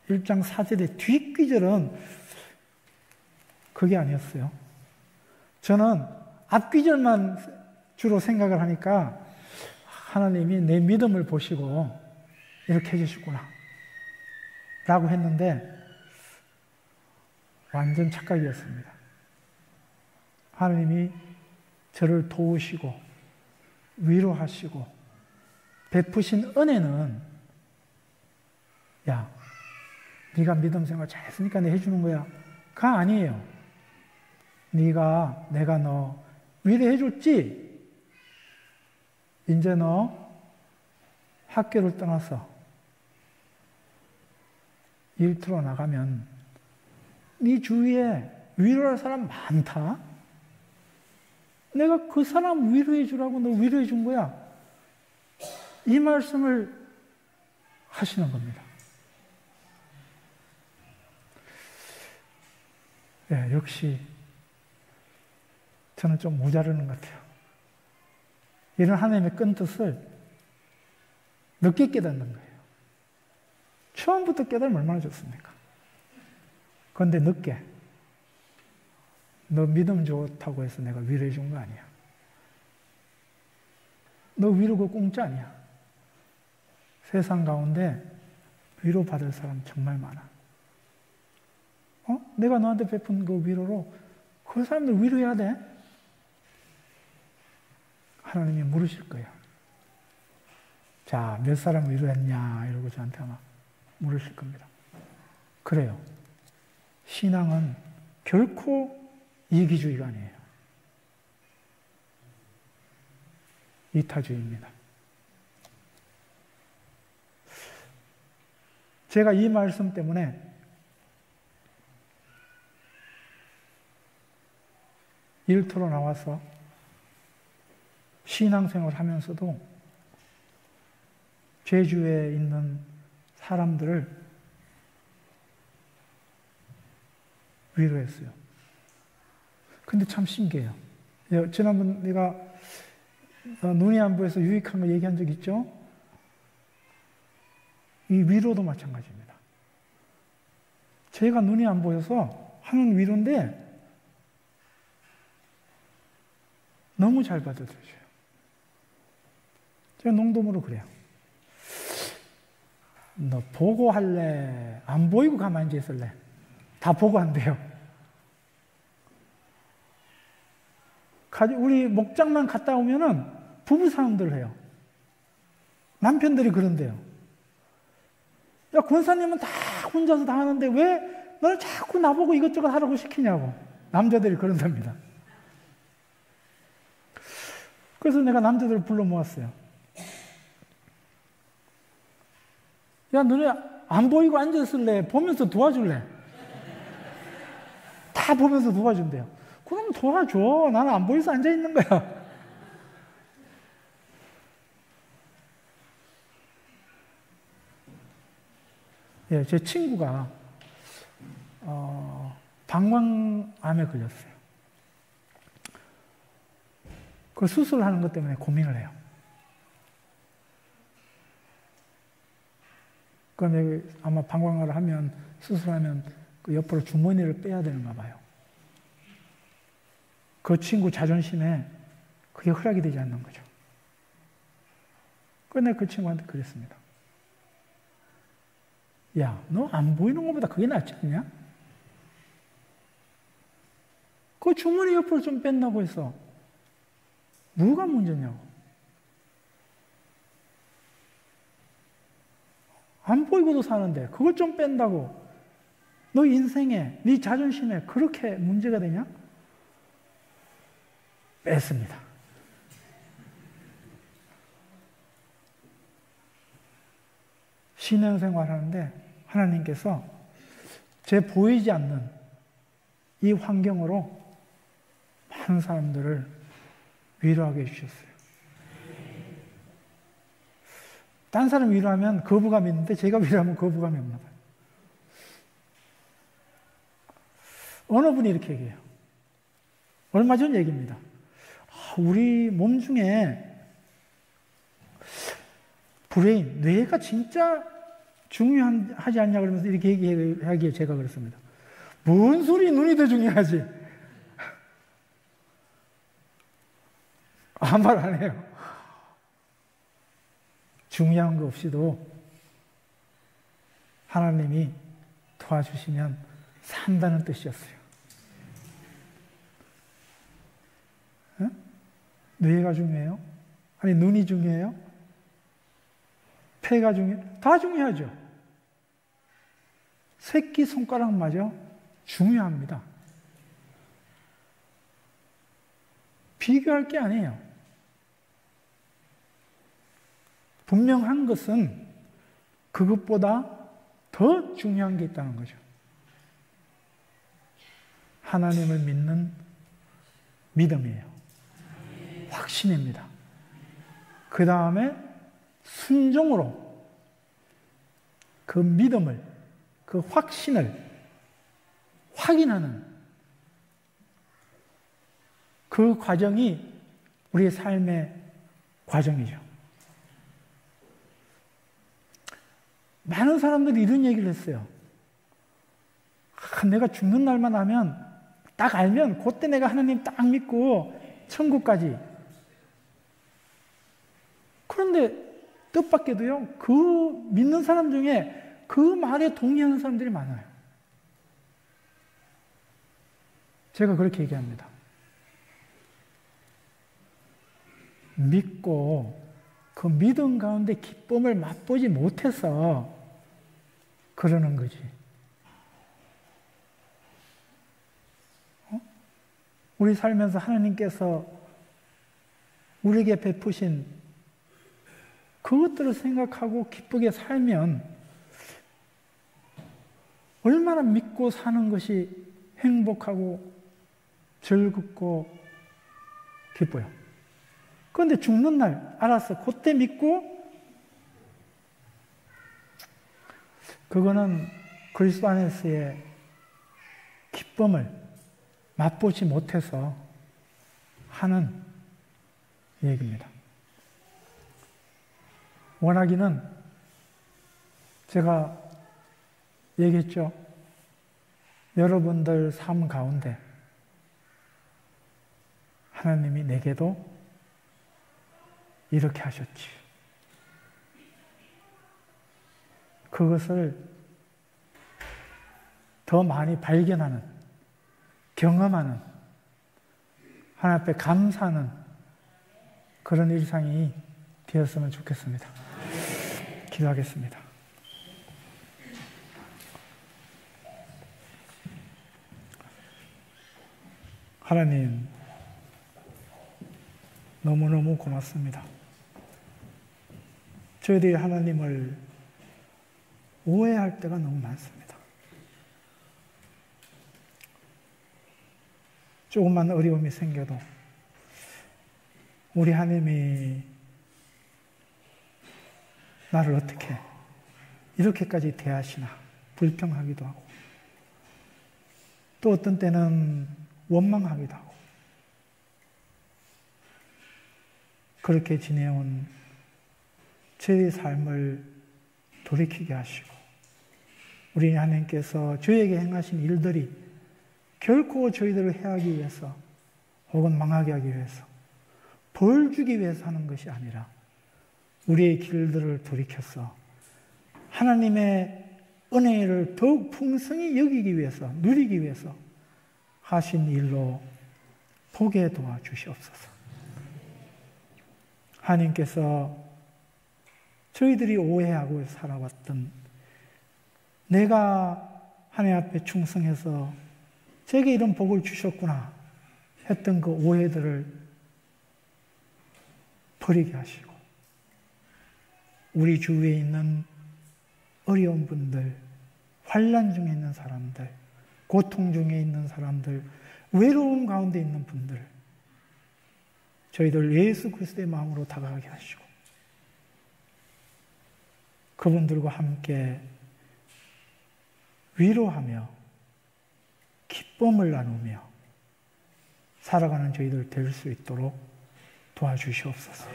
1장 4절의 뒷귀절은 그게 아니었어요. 저는 앞귀절만 주로 생각을 하니까 하나님이 내 믿음을 보시고 이렇게 해주시구나 라고 했는데 완전 착각이었습니다. 하나님이 저를 도우시고 위로하시고 베푸신 은혜는, 야, 네가 믿음 생활 잘했으니까 내 해주는 거야, 가 아니에요. 내가 너 위로해줬지? 이제 너 학교를 떠나서 일터로 나가면 네 주위에 위로할 사람 많다? 내가 그 사람 위로해 주라고 너 위로해 준 거야. 이 말씀을 하시는 겁니다. 네, 역시 저는 좀 모자르는 것 같아요. 이런 하나님의 큰 뜻을 늦게 깨닫는 거예요. 처음부터 깨달으면 얼마나 좋습니까? 그런데 늦게. 너 믿음 좋다고 해서 내가 위로해 준 거 아니야. 너 위로 그 공짜 아니야. 세상 가운데 위로받을 사람 정말 많아. 내가 너한테 베푼 그 위로로 그 사람들 위로해야 돼? 하나님이 물으실 거야. 자, 몇 사람 위로했냐? 이러고 저한테 아마 물으실 겁니다. 그래요. 신앙은 결코 이기주의가 아니에요. 이타주의입니다. 제가 이 말씀 때문에 일터로 나와서 신앙생활을 하면서도 제주에 있는 사람들을 위로했어요. 근데 참 신기해요. 지난번 내가 눈이 안 보여서 유익한 거 얘기한 적 있죠? 이 위로도 마찬가지입니다. 제가 눈이 안 보여서 하는 위로인데 너무 잘 받아들여줘요. 제가 농담으로 그래요. 너 보고 할래? 안 보이고 가만히 있을래? 다 보고 한대요. 우리 목장만 갔다 오면은 부부싸움들 해요. 남편들이 그런데요. 야, 권사님은 다 혼자서 다 하는데 왜 너를 자꾸 나보고 이것저것 하라고 시키냐고. 남자들이 그런답니다. 그래서 내가 남자들을 불러 모았어요. 야, 너네 안 보이고 앉아있을래? 보면서 도와줄래? 다 보면서 도와준대요. 그럼 도와줘. 나는 안 보여서 앉아있는 거야. 예, 제 친구가 방광암에 걸렸어요. 그 수술하는 것 때문에 고민을 해요. 그럼 아마 방광암을 하면 수술하면 그 옆으로 주머니를 빼야 되는가 봐요. 그 친구 자존심에 그게 허락이 되지 않는 거죠. 그래서 내가 그 친구한테 그랬습니다. 야, 너 안 보이는 것보다 그게 낫지 않냐? 그 주머니 옆으로 좀 뺀다고 해서 뭐가 문제냐고. 안 보이고도 사는데 그걸 좀 뺀다고 너 인생에, 네 자존심에 그렇게 문제가 되냐? 뺐습니다. 신앙생활 하는데 하나님께서 제 보이지 않는 이 환경으로 많은 사람들을 위로하게 해주셨어요. 딴 사람 위로하면 거부감이 있는데 제가 위로하면 거부감이 없나 봐요. 어느 분이 이렇게 얘기해요. 얼마 전 얘기입니다. 우리 몸 중에 브레인, 뇌가 진짜 중요하지 않냐 그러면서 이렇게 얘기하기에 제가 그랬습니다. 뭔 소리, 눈이 더 중요하지? 아무 말 안 해요. 중요한 거 없이도 하나님이 도와주시면 산다는 뜻이었어요. 어? 뇌가 중요해요? 아니, 눈이 중요해요? 폐가 중요해요? 다 중요하죠. 새끼손가락마저 중요합니다. 비교할 게 아니에요. 분명한 것은 그것보다 더 중요한 게 있다는 거죠. 하나님을 믿는 믿음이에요. 확신입니다. 그 다음에 순종으로 그 믿음을, 그 확신을 확인하는 그 과정이 우리의 삶의 과정이죠. 많은 사람들이 이런 얘기를 했어요. 내가 죽는 날만 하면 딱 알면 그때 내가 하나님 딱 믿고 천국까지. 그런데 뜻밖에도요, 그 믿는 사람 중에 그 말에 동의하는 사람들이 많아요. 제가 그렇게 얘기합니다. 믿고 그 믿음 가운데 기쁨을 맛보지 못해서 그러는 거지. 우리 살면서 하나님께서 우리에게 베푸신 그것들을 생각하고 기쁘게 살면 얼마나 믿고 사는 것이 행복하고 즐겁고 기뻐요. 그런데 죽는 날 알았어. 그때 믿고 그거는 그리스도 안에서의 기쁨을 맛보지 못해서 하는 얘기입니다. 원하기는 제가 얘기했죠. 여러분들 삶 가운데 하나님이 내게도 이렇게 하셨지. 그것을 더 많이 발견하는, 경험하는, 하나님 앞에 감사하는 그런 일상이 되었으면 좋겠습니다. 기도하겠습니다. 하나님, 너무너무 고맙습니다. 저희들이 하나님을 오해할 때가 너무 많습니다. 조금만 어려움이 생겨도 우리 하나님이 나를 어떻게 이렇게까지 대하시나 불평하기도 하고, 또 어떤 때는 원망하기도 하고, 그렇게 지내온 저희의 삶을 돌이키게 하시고, 우리 하나님께서 저희에게 행하신 일들이 결코 저희들을 해하기 위해서 혹은 망하게 하기 위해서, 벌 주기 위해서 하는 것이 아니라 우리의 길들을 돌이켜서 하나님의 은혜를 더욱 풍성히 여기기 위해서, 누리기 위해서 하신 일로 보게 도와주시옵소서. 하나님께서 저희들이 오해하고 살아왔던, 내가 하나님 앞에 충성해서 제게 이런 복을 주셨구나 했던 그 오해들을 버리게 하시고, 우리 주위에 있는 어려운 분들, 환난 중에 있는 사람들, 고통 중에 있는 사람들, 외로움 가운데 있는 분들, 저희들 예수 그리스도의 마음으로 다가가게 하시고, 그분들과 함께 위로하며 기쁨을 나누며 살아가는 저희들 될 수 있도록 도와주시옵소서.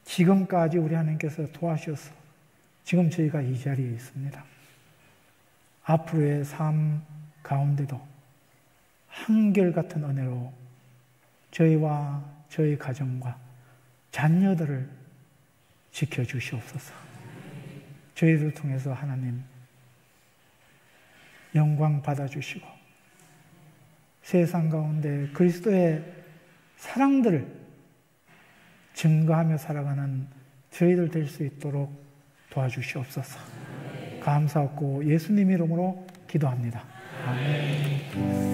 지금까지 우리 하나님께서 도와주셔서 지금 저희가 이 자리에 있습니다. 앞으로의 삶 가운데도 한결같은 은혜로 저희와 저희 가정과 자녀들을 지켜주시옵소서. 저희를 통해서 하나님 영광 받아주시고, 세상 가운데 그리스도의 사랑들을 증거하며 살아가는 저희들 될 수 있도록 도와주시옵소서. 감사하고 예수님 이름으로 기도합니다. 아멘.